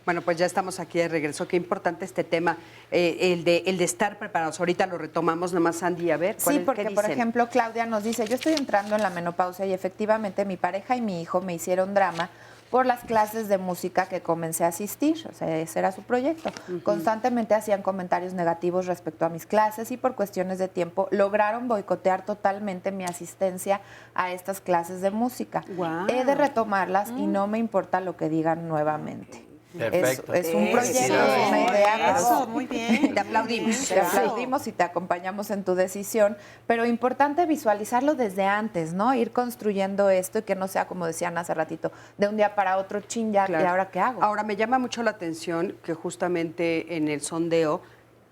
Bueno, pues ya estamos aquí de regreso. Qué importante este tema, el de estar preparados. Ahorita lo retomamos, nomás Andy, a ver. Sí, porque por ejemplo Claudia nos dice, yo estoy entrando en la menopausia y efectivamente mi pareja y mi hijo me hicieron drama por las clases de música que comencé a asistir, o sea, ese era su proyecto. Constantemente hacían comentarios negativos respecto a mis clases y por cuestiones de tiempo lograron boicotear totalmente mi asistencia a estas clases de música. Wow. He de retomarlas y no me importa lo que digan nuevamente. Perfecto. Es un proyecto, es una idea, pero Eso, muy bien. Te aplaudimos. te aplaudimos y te acompañamos en tu decisión, pero importante visualizarlo desde antes, ¿no? Ir construyendo esto y que no sea, como decían hace ratito, de un día para otro, chin, ya, Claro. ¿y ahora qué hago? Ahora, me llama mucho la atención que justamente en el sondeo,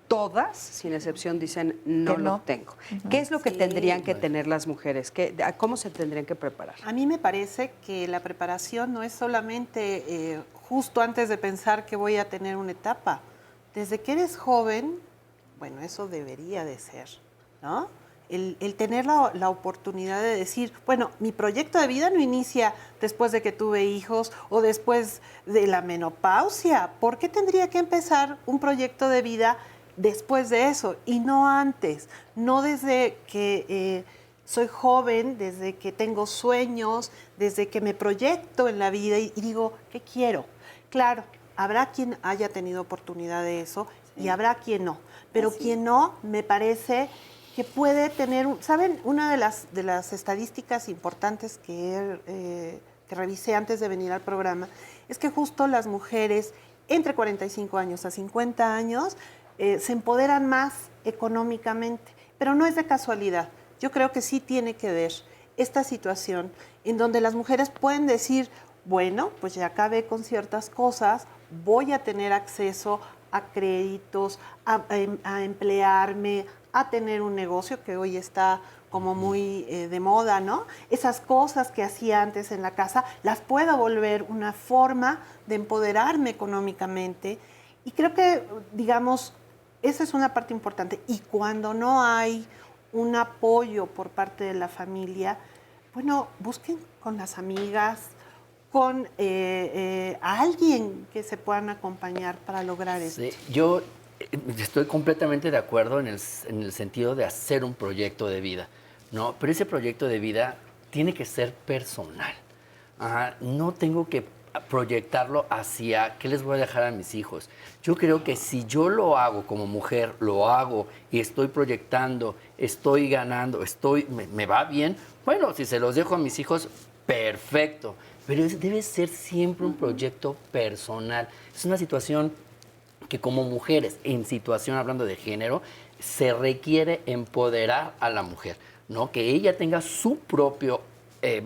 todas, sin excepción, dicen no Que lo no. tengo. ¿Qué es lo que tendrían que tener las mujeres? ¿Cómo se tendrían que preparar? A mí me parece que la preparación no es solamente justo antes de pensar que voy a tener una etapa. Desde que eres joven, bueno, eso debería de ser, ¿no? El tener la oportunidad de decir, bueno, mi proyecto de vida no inicia después de que tuve hijos o después de la menopausia. ¿Por qué tendría que empezar un proyecto de vida después de eso y no antes? No desde que soy joven, desde que tengo sueños, desde que me proyecto en la vida y digo, ¿qué quiero? Claro, habrá quien haya tenido oportunidad de eso y habrá quien no. Pero quien no, me parece que puede tener, ¿saben? Una de las estadísticas importantes que revisé antes de venir al programa es que justo las mujeres entre 45 años a 50 años se empoderan más económicamente, pero no es de casualidad. Yo creo que sí tiene que ver esta situación en donde las mujeres pueden decir, bueno, pues ya acabé con ciertas cosas, voy a tener acceso a créditos, a emplearme, a tener un negocio que hoy está como muy de moda, ¿no? Esas cosas que hacía antes en la casa, las puedo volver una forma de empoderarme económicamente. Y creo que, digamos, esa es una parte importante. Y cuando no hay un apoyo por parte de la familia, bueno, busquen con las amigas, con a alguien que se puedan acompañar para lograr esto. Sí, yo estoy completamente de acuerdo en el sentido de hacer un proyecto de vida, ¿no? Pero ese proyecto de vida tiene que ser personal. Ajá, no tengo que proyectarlo hacia qué les voy a dejar a mis hijos. Yo creo que si yo lo hago como mujer, lo hago y estoy proyectando, estoy ganando, me va bien, bueno, si se los dejo a mis hijos, perfecto. Pero debe ser siempre un proyecto personal. Es una situación que como mujeres, en situación hablando de género, se requiere empoderar a la mujer, ¿no? Que ella tenga su propio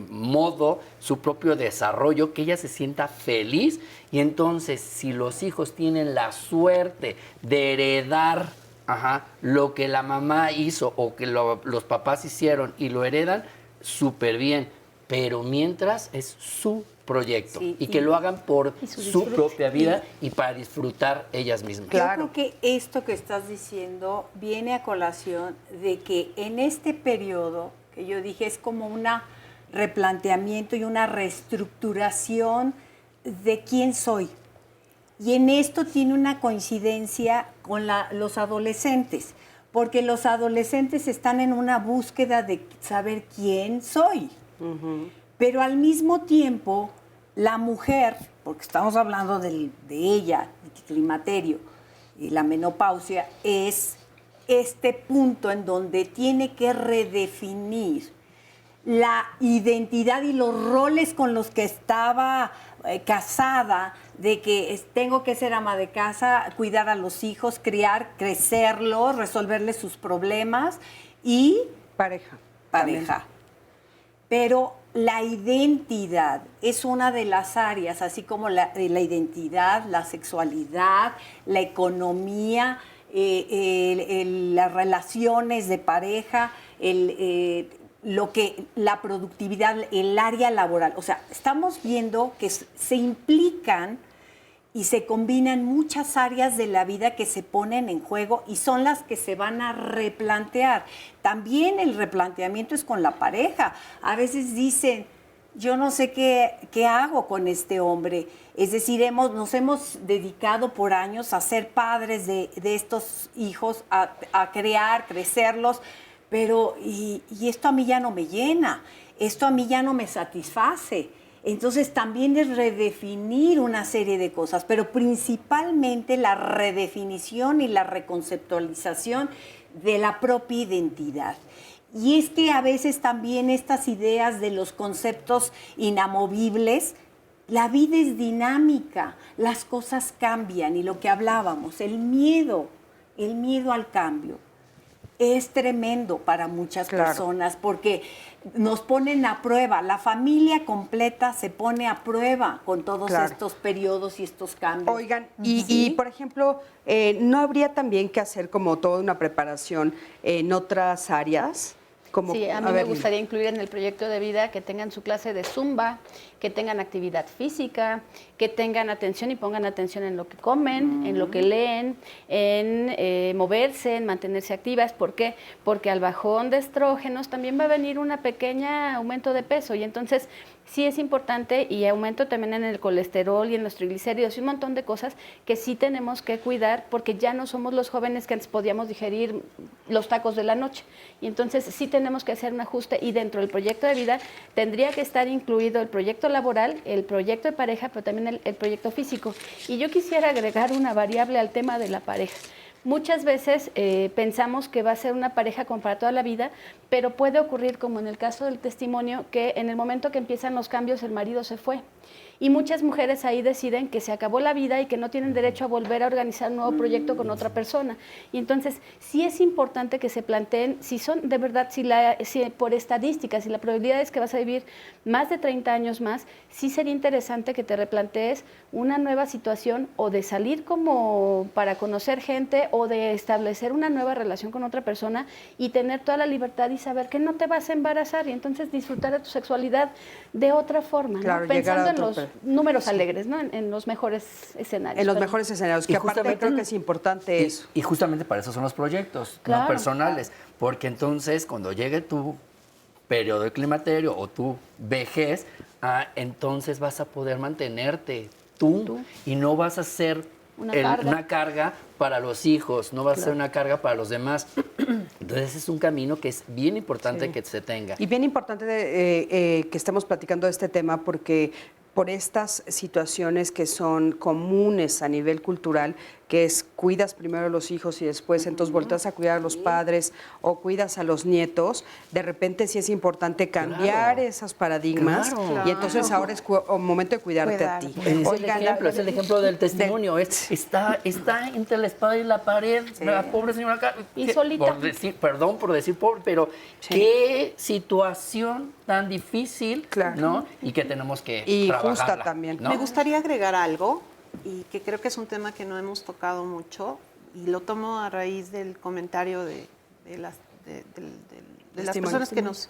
modo, su propio desarrollo, que ella se sienta feliz y entonces si los hijos tienen la suerte de heredar lo que la mamá hizo o que los papás hicieron y lo heredan, súper bien, pero mientras es su proyecto y que lo hagan por su propia vida y para disfrutar ellas mismas. Claro. Yo creo que esto que estás diciendo viene a colación de que en este periodo, que yo dije es como una replanteamiento y una reestructuración de quién soy. Y en esto tiene una coincidencia con los adolescentes, porque los adolescentes están en una búsqueda de saber quién soy. Pero al mismo tiempo, la mujer, porque estamos hablando de ella, el climaterio y la menopausia, es este punto en donde tiene que redefinir la identidad y los roles con los que estaba casada, de que tengo que ser ama de casa, cuidar a los hijos, criar, crecerlos, resolverles sus problemas y pareja. Pero la identidad es una de las áreas, así como la identidad, la sexualidad, la economía, las relaciones de pareja, la productividad, el área laboral. O sea, estamos viendo que se implican y se combinan muchas áreas de la vida que se ponen en juego y son las que se van a replantear. También el replanteamiento es con la pareja. A veces dicen, yo no sé qué hago con este hombre. Es decir, nos hemos dedicado por años a ser padres de estos hijos, a crear, crecerlos, pero y esto a mí ya no me llena, esto a mí ya no me satisface. Entonces también es redefinir una serie de cosas, pero principalmente la redefinición y la reconceptualización de la propia identidad. Y es que a veces también estas ideas de los conceptos inamovibles, la vida es dinámica, las cosas cambian y lo que hablábamos, el miedo al cambio es tremendo para muchas personas porque nos ponen a prueba, la familia completa se pone a prueba con todos estos periodos y estos cambios. Oigan, y por ejemplo, ¿no habría también que hacer como toda una preparación en otras áreas? Sí, a mí me gustaría incluir en el proyecto de vida que tengan su clase de Zumba, que tengan actividad física, que tengan atención y pongan atención en lo que comen, en lo que leen, en moverse, en mantenerse activas. ¿Por qué? Porque al bajón de estrógenos también va a venir un pequeño aumento de peso y entonces sí es importante y aumento también en el colesterol y en los triglicéridos y un montón de cosas que sí tenemos que cuidar porque ya no somos los jóvenes que antes podíamos digerir los tacos de la noche. Y entonces sí tenemos que hacer un ajuste y dentro del proyecto de vida tendría que estar incluido el proyecto laboral, el proyecto de pareja, pero también el proyecto físico. Y yo quisiera agregar una variable al tema de la pareja. Muchas veces pensamos que va a ser una pareja como para toda la vida, pero puede ocurrir, como en el caso del testimonio, que en el momento que empiezan los cambios el marido se fue. Y muchas mujeres ahí deciden que se acabó la vida y que no tienen derecho a volver a organizar un nuevo proyecto con otra persona. Y entonces sí es importante que se planteen, si son de verdad, si por estadísticas, si la probabilidad es que vas a vivir más de 30 años más, sí sería interesante que te replantees una nueva situación o de salir como para conocer gente o de establecer una nueva relación con otra persona y tener toda la libertad y saber que no te vas a embarazar y entonces disfrutar de tu sexualidad de otra forma, claro, ¿no? Pensando en los números alegres, ¿no? En los mejores escenarios. En los mejores escenarios, que aparte creo que es importante eso. Y justamente para eso son los proyectos, no personales, porque entonces cuando llegue tu periodo de climaterio o tu vejez, entonces vas a poder mantenerte tú y no vas a ser una carga para los hijos, no vas a ser una carga para los demás. Entonces es un camino que es bien importante que se tenga. Y bien importante que estemos platicando de este tema porque por estas situaciones que son comunes a nivel cultural, que es cuidas primero a los hijos y después entonces volteas a cuidar a los padres o cuidas a los nietos, de repente sí es importante cambiar esos paradigmas y entonces ahora es momento de cuidarte a ti. Es el ejemplo del testimonio. Está entre la espada y la pared, la pobre señora acá. Y solita. Perdón por decir pobre, pero qué situación tan difícil, ¿no? Y que tenemos que trabajarla, justa también. ¿no? Me gustaría agregar algo, y que creo que es un tema que no hemos tocado mucho, y lo tomo a raíz del comentario de las personas que nos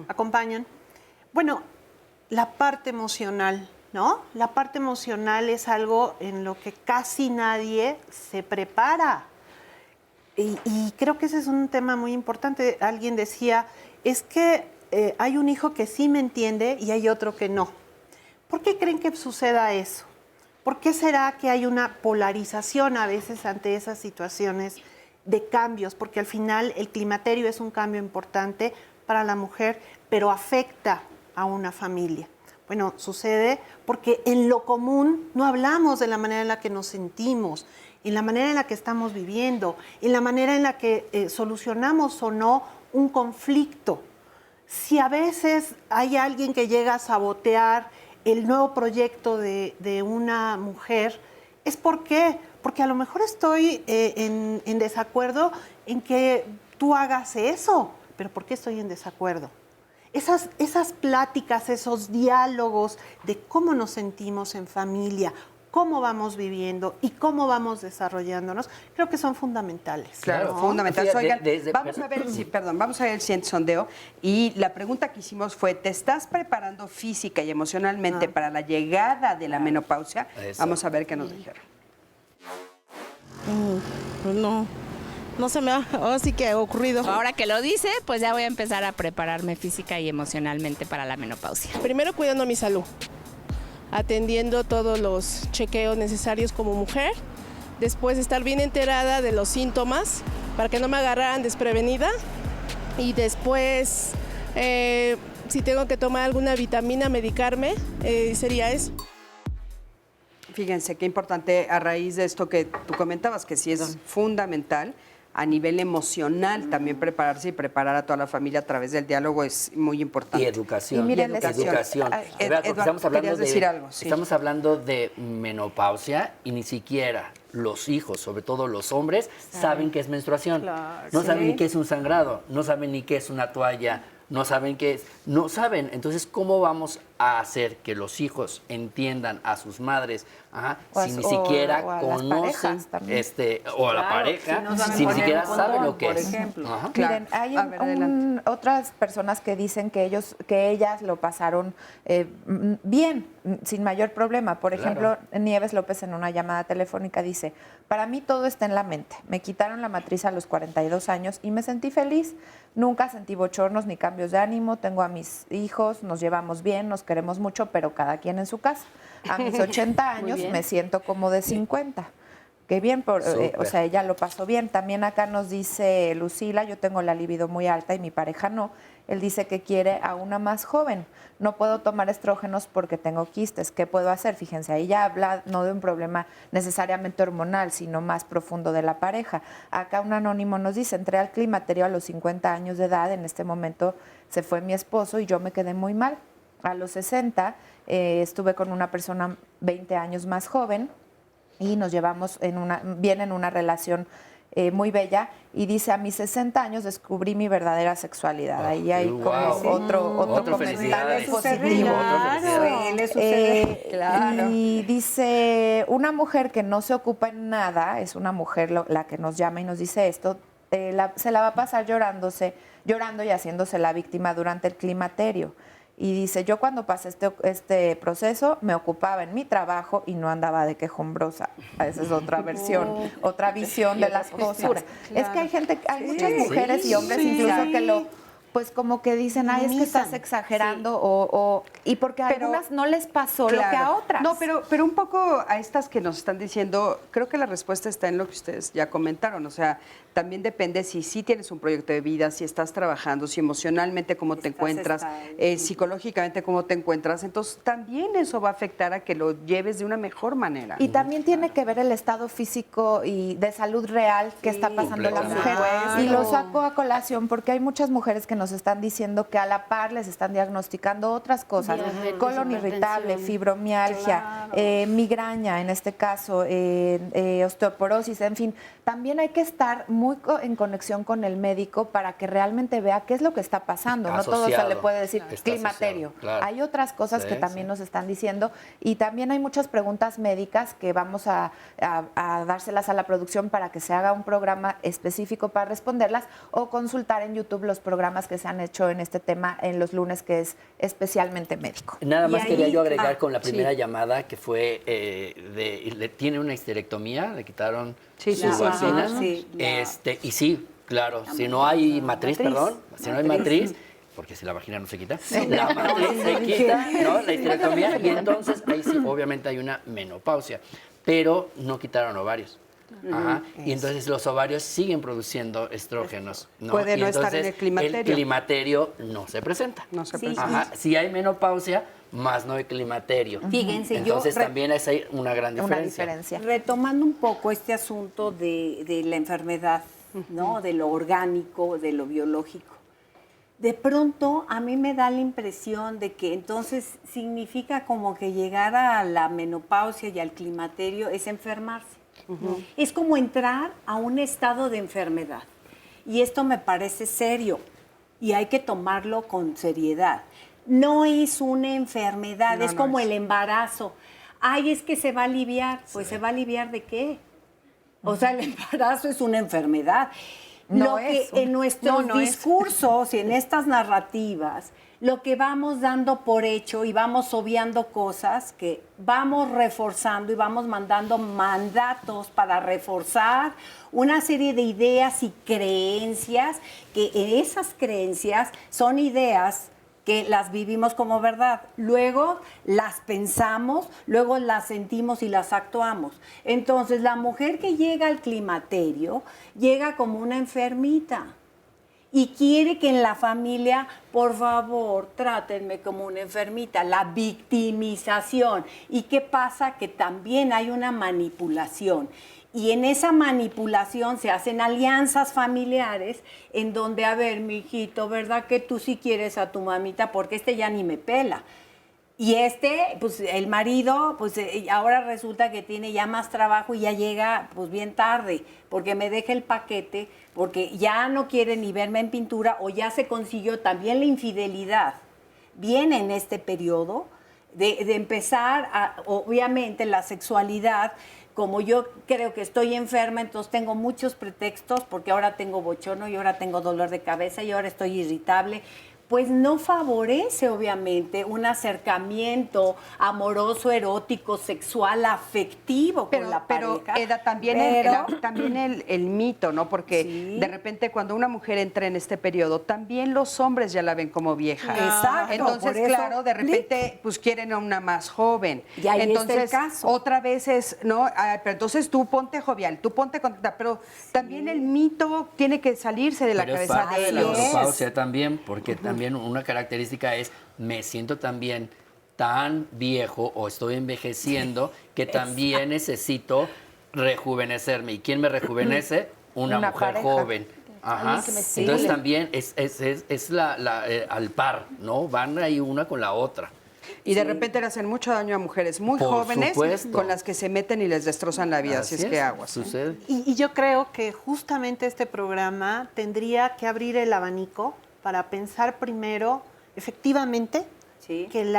acompañan. Bueno, la parte emocional, ¿no? La parte emocional es algo en lo que casi nadie se prepara. Y creo que ese es un tema muy importante. Alguien decía, es que hay un hijo que sí me entiende y hay otro que no. ¿Por qué creen que suceda eso? ¿Por qué será que hay una polarización a veces ante esas situaciones de cambios? Porque al final el climaterio es un cambio importante para la mujer, pero afecta a una familia. Bueno, sucede porque en lo común no hablamos de la manera en la que nos sentimos, en la manera en la que estamos viviendo, en la manera en la que solucionamos o no un conflicto. Si a veces hay alguien que llega a sabotear el nuevo proyecto de una mujer, ¿es por qué? Porque a lo mejor estoy en desacuerdo en que tú hagas eso, pero ¿por qué estoy en desacuerdo? Esas pláticas, esos diálogos de cómo nos sentimos en familia, cómo vamos viviendo y cómo vamos desarrollándonos, creo que son fundamentales. Claro, ¿no? fundamentales. Oigan, vamos a ver el siguiente sondeo. Y la pregunta que hicimos fue, ¿te estás preparando física y emocionalmente para la llegada de la menopausia? Vamos a ver qué nos dijeron. Pues no se me ha sí que ocurrido. Ahora que lo dice, pues ya voy a empezar a prepararme física y emocionalmente para la menopausia. Primero cuidando mi salud, atendiendo todos los chequeos necesarios como mujer, después estar bien enterada de los síntomas para que no me agarraran desprevenida y después si tengo que tomar alguna vitamina, medicarme, sería eso. Fíjense qué importante a raíz de esto que tú comentabas, que sí es fundamental a nivel emocional también prepararse y preparar a toda la familia a través del diálogo es muy importante. Y educación. Y miren, educación. Estamos hablando de menopausia y ni siquiera los hijos, sobre todo los hombres, saben qué es menstruación. Claro, no saben ni qué es un sangrado, no saben ni qué es una toalla, no saben qué es, no saben. Entonces, ¿cómo vamos a hacer que los hijos entiendan a sus madres si ni siquiera conocen o a la pareja, si ni siquiera saben lo que es? Miren, hay otras personas que dicen que ellas lo pasaron bien, sin mayor problema. Por ejemplo, Nieves López en una llamada telefónica dice, para mí todo está en la mente. Me quitaron la matriz a los 42 años y me sentí feliz. Nunca sentí bochornos ni cambios de ánimo. Tengo a mis hijos, nos llevamos bien, nos queremos mucho, pero cada quien en su casa. A mis 80 años me siento como de 50. Qué bien, o sea, ella lo pasó bien. También acá nos dice Lucila, yo tengo la libido muy alta y mi pareja no. Él dice que quiere a una más joven. No puedo tomar estrógenos porque tengo quistes. ¿Qué puedo hacer? Fíjense, ahí ya habla no de un problema necesariamente hormonal, sino más profundo de la pareja. Acá un anónimo nos dice, entré al climaterio a los 50 años de edad. En este momento se fue mi esposo y yo me quedé muy mal. A los 60 estuve con una persona 20 años más joven y nos llevamos bien en una relación muy bella, y dice, a mis 60 años descubrí mi verdadera sexualidad. Ahí hay como otro comentario positivo. Y dice, una mujer que no se ocupa en nada, es una mujer la que nos llama y nos dice esto, se la va a pasar llorando y haciéndose la víctima durante el climaterio. Y dice, yo cuando pasé este proceso me ocupaba en mi trabajo y no andaba de quejumbrosa. Esa es otra versión, otra visión de las cosas. Claro. Es que hay muchas mujeres y hombres incluso pues como que dicen, ay, es que estás exagerando, y porque a algunas no les pasó lo que a otras. No, pero un poco a estas que nos están diciendo, creo que la respuesta está en lo que ustedes ya comentaron. O sea, también depende si sí tienes un proyecto de vida, si estás trabajando, si emocionalmente cómo te encuentras, psicológicamente cómo te encuentras. Entonces, también eso va a afectar a que lo lleves de una mejor manera. Y también tiene que ver el estado físico y de salud real que está pasando la mujer. Y lo saco a colación porque hay muchas mujeres que nos están diciendo que a la par les están diagnosticando otras cosas, colon irritable, fibromialgia, migraña en este caso, osteoporosis, en fin. También hay que estar muy en conexión con el médico para que realmente vea qué es lo que está pasando. No todo se le puede decir climaterio. Claro. Hay otras cosas que también nos están diciendo y también hay muchas preguntas médicas que vamos a dárselas a la producción para que se haga un programa específico para responderlas o consultar en YouTube los programas que se han hecho en este tema en los lunes, que es especialmente médico. Nada más quería yo agregar con la primera llamada que fue tiene una histerectomía, le quitaron sus vacinas. Y sí, claro, si no hay matriz, si no hay matriz, porque si la vagina no se quita, la matriz se quita, ¿no? La histerectomía, y entonces ahí sí, obviamente hay una menopausia, pero no quitaron ovarios. Ajá. Y entonces los ovarios siguen produciendo estrógenos, ¿no? Puede no estar en el climaterio. El climaterio no se presenta. No se presenta. Ajá. Si hay menopausia, más no hay climaterio. Fíjense, entonces también hay una gran diferencia. Retomando un poco este asunto de la enfermedad, ¿no? De lo orgánico, de lo biológico. De pronto a mí me da la impresión de que entonces significa como que llegar a la menopausia y al climaterio es enfermarse. Es como entrar a un estado de enfermedad. Y esto me parece serio y hay que tomarlo con seriedad. No es una enfermedad, es como el embarazo. Ay, es que se va a aliviar. Pues ¿se va a aliviar de qué? O sea, el embarazo es una enfermedad. En nuestros discursos y en estas narrativas, lo que vamos dando por hecho y vamos obviando cosas que vamos reforzando y vamos mandando mandatos para reforzar una serie de ideas y creencias, que esas creencias son ideas que las vivimos como verdad, luego las pensamos, luego las sentimos y las actuamos. Entonces, la mujer que llega al climaterio llega como una enfermita y quiere que en la familia, por favor, trátenme como una enfermita, la victimización. ¿Y qué pasa? Que también hay una manipulación. Y en esa manipulación se hacen alianzas familiares en donde, a ver, mijito, ¿verdad que tú sí quieres a tu mamita? Porque este ya ni me pela. Y pues el marido, pues ahora resulta que tiene ya más trabajo y ya llega pues bien tarde, porque me deja el paquete, porque ya no quiere ni verme en pintura o ya se consiguió también la infidelidad. Viene en este periodo de empezar, obviamente, la sexualidad. Como yo creo que estoy enferma, entonces tengo muchos pretextos, porque ahora tengo bochorno y ahora tengo dolor de cabeza y ahora estoy irritable. Pues no favorece, obviamente, un acercamiento amoroso, erótico, sexual, afectivo con la pareja. Pero, Eda, también el mito, ¿no? Porque de repente cuando una mujer entra en este periodo, también los hombres ya la ven como vieja. Exacto. Entonces, claro, de repente, pues quieren a una más joven. Y ahí entonces, está el caso. Otra vez es, ¿no? Pero entonces tú ponte jovial, tú ponte contenta. Pero también el mito tiene que salirse de la cabeza de ellos. La menopausia también, porque también una característica es, me siento también tan viejo o estoy envejeciendo que también necesito rejuvenecerme. ¿Y quién me rejuvenece? Una mujer pareja joven. Ajá. Entonces también es al par, ¿no? Van ahí una con la otra. Y de repente le hacen mucho daño a mujeres muy jóvenes con las que se meten y les destrozan la vida, así es que aguas. Sucede. Y yo creo que justamente este programa tendría que abrir el abanico para pensar primero, efectivamente, que el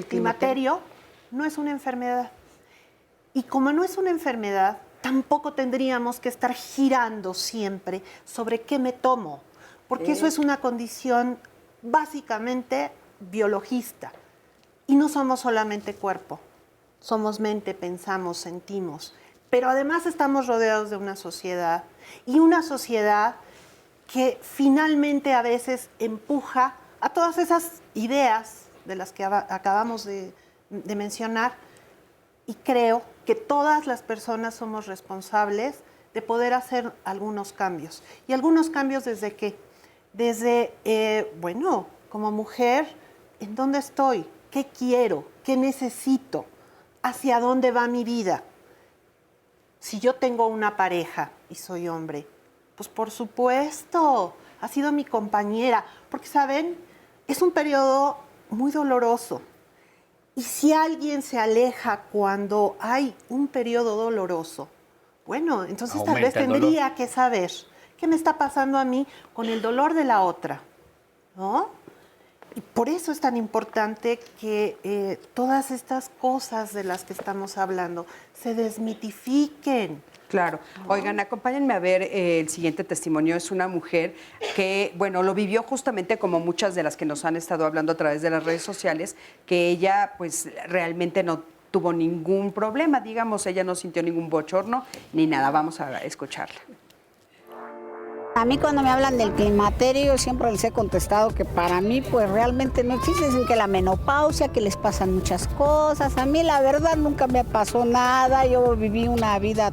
climaterio no es una enfermedad. Y como no es una enfermedad, tampoco tendríamos que estar girando siempre sobre qué me tomo, porque eso es una condición básicamente biologista. Y no somos solamente cuerpo, somos mente, pensamos, sentimos. Pero además estamos rodeados de una sociedad, y una sociedad que finalmente a veces empuja a todas esas ideas de las que acabamos de mencionar, y creo que todas las personas somos responsables de poder hacer algunos cambios. ¿Y algunos cambios desde qué? Desde, bueno, como mujer, ¿en dónde estoy? ¿Qué quiero? ¿Qué necesito? ¿Hacia dónde va mi vida? Si yo tengo una pareja y soy hombre, pues por supuesto, ha sido mi compañera, porque, ¿saben? Es un periodo muy doloroso. Y si alguien se aleja cuando hay un periodo doloroso, bueno, entonces Aumenta tal vez el dolor. tendría que saber qué me está pasando a mí con el dolor de la otra, ¿no? Y por eso es tan importante que todas estas cosas de las que estamos hablando se desmitifiquen. Claro. Oigan, acompáñenme a ver el siguiente testimonio. Es una mujer que, bueno, lo vivió justamente como muchas de las que nos han estado hablando a través de las redes sociales, que ella pues realmente no tuvo ningún problema, digamos, ella no sintió ningún bochorno ni nada. Vamos a escucharla. A mí cuando me hablan del climaterio siempre les he contestado que para mí pues realmente no existe, dicen que la menopausia, que les pasan muchas cosas. A mí la verdad nunca me pasó nada, yo viví una vida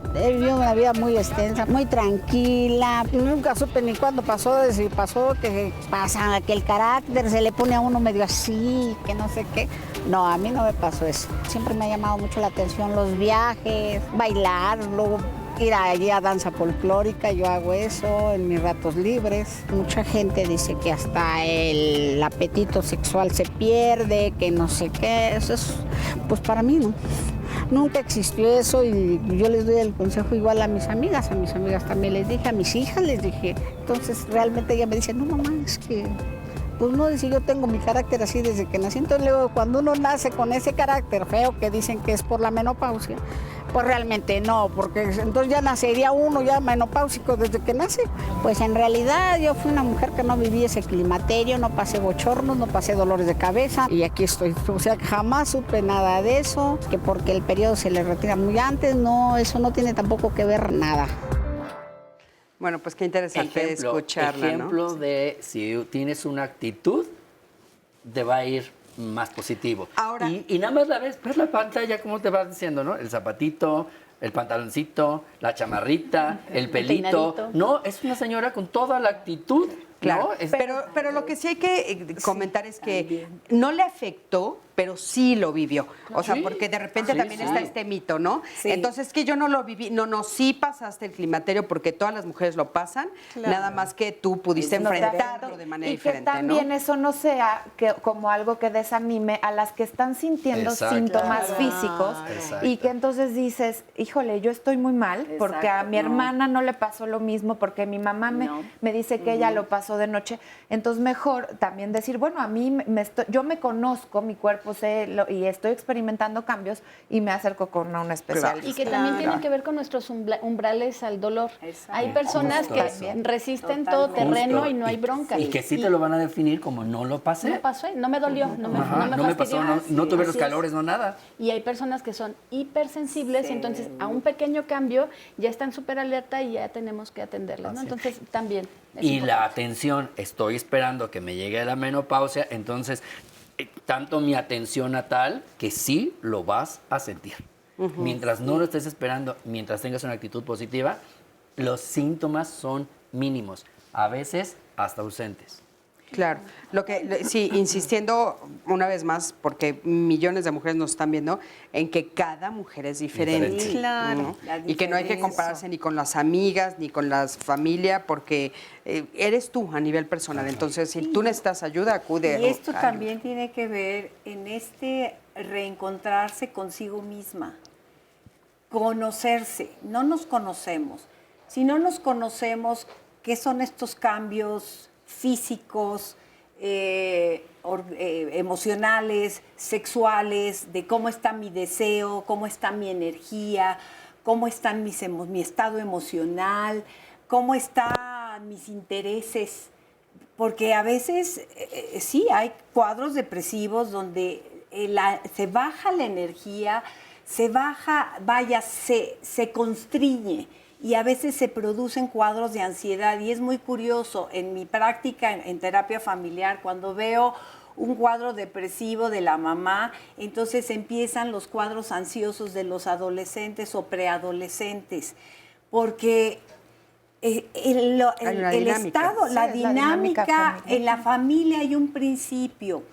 muy extensa, muy tranquila. Nunca supe ni cuándo pasó, si pasó, que pasa, que el carácter se le pone a uno medio así, que no sé qué. No, a mí no me pasó eso. Siempre me ha llamado mucho la atención los viajes, bailarlo, ir allí a danza folclórica, yo hago eso en mis ratos libres. Mucha gente dice que hasta el apetito sexual se pierde, que no sé qué. Eso es, pues para mí no. Nunca existió eso y yo les doy el consejo igual a mis amigas también les dije, a mis hijas les dije. Entonces realmente ella me dice, no mamá, es que pues no, si yo tengo mi carácter así desde que nací. Entonces luego cuando uno nace con ese carácter feo que dicen que es por la menopausia, pues realmente no, porque entonces ya nacería uno ya menopáusico desde que nace. Pues en realidad yo fui una mujer que no viví ese climaterio, no pasé bochornos, no pasé dolores de cabeza y aquí estoy. O sea, que jamás supe nada de eso, que porque el periodo se le retira muy antes, no, eso no tiene tampoco que ver nada. Bueno, pues qué interesante escucharla, Ejemplo ¿no? de si tienes una actitud, te va a ir más positivo. Ahora, y nada más ves la pantalla, como te vas diciendo, ¿no? El zapatito, el pantaloncito, la chamarrita, el pelito. peinadito. No, es una señora con toda la actitud. Claro, ¿no? pero lo que sí hay que comentar es que no le afectó, pero sí lo vivió. O sea, Sí. porque de repente Sí, también sí. está este mito, ¿no? Sí. Entonces, que yo no lo viví. No, sí pasaste el climaterio porque todas las mujeres lo pasan, Claro. nada más que tú pudiste enfrentarlo de manera y diferente, que también ¿no? eso no sea que, como algo que desanime a las que están sintiendo Exacto. síntomas Claro. físicos Exacto. y que entonces dices, híjole, yo estoy muy mal porque a Exacto, mi no. hermana no le pasó lo mismo, porque mi mamá me dice que ella lo pasó de noche. Entonces mejor también decir, bueno, a mí yo me conozco, mi cuerpo y estoy experimentando cambios y me acerco con un especialista. Y que también tiene que ver con nuestros umbrales al dolor. Exacto. Hay personas Justo que eso. resisten todo Totalmente. terreno Justo. y no hay bronca. Y que sí te lo van a definir como no lo pasé. No pasó, no me dolió, no me Ajá, no me pasó, fastidió. no tuve los Así es. calores, no nada. Y hay personas que son hipersensibles y entonces a un pequeño cambio ya están súper alerta y ya tenemos que atenderlas, ¿no? Así es. Entonces también es Y la importante. atención, estoy esperando que me llegue la menopausia, entonces tanto mi atención a tal que sí lo vas a sentir. Mientras no lo estés esperando, mientras tengas una actitud positiva, los síntomas son mínimos, a veces hasta ausentes. Claro, sí, insistiendo una vez más, porque millones de mujeres nos están viendo, en que cada mujer es diferente. Diferente. Claro. ¿no? La Y que no hay que diferencia. compararse ni con las amigas, ni con las familias, porque eres tú a nivel personal. Entonces, si tú necesitas ayuda, acude. Y esto a también tiene que ver en este reencontrarse consigo misma, conocerse. No nos conocemos. Si no nos conocemos, ¿qué son estos cambios físicos, emocionales, sexuales, de cómo está mi deseo, cómo está mi energía, cómo está mi estado emocional, cómo están mis intereses? Porque a veces sí hay cuadros depresivos donde se baja la energía, se constriñe. y a veces se producen cuadros de ansiedad. Y es muy curioso, en mi práctica en terapia familiar, cuando veo un cuadro depresivo de la mamá, entonces empiezan los cuadros ansiosos de los adolescentes o preadolescentes, porque el estado, la dinámica en la familia hay un principio.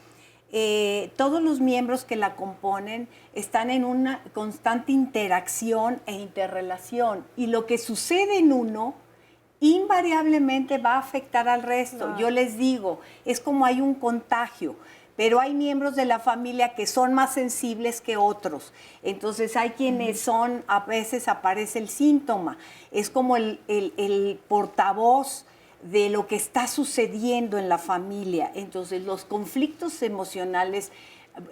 Todos los miembros que la componen están en una constante interacción e interrelación, y lo que sucede en uno invariablemente va a afectar al resto. Yo les digo, es como hay un contagio, pero hay miembros de la familia que son más sensibles que otros. Entonces hay quienes son, a veces aparece el síntoma, es como el portavoz de lo que está sucediendo en la familia. Entonces los conflictos emocionales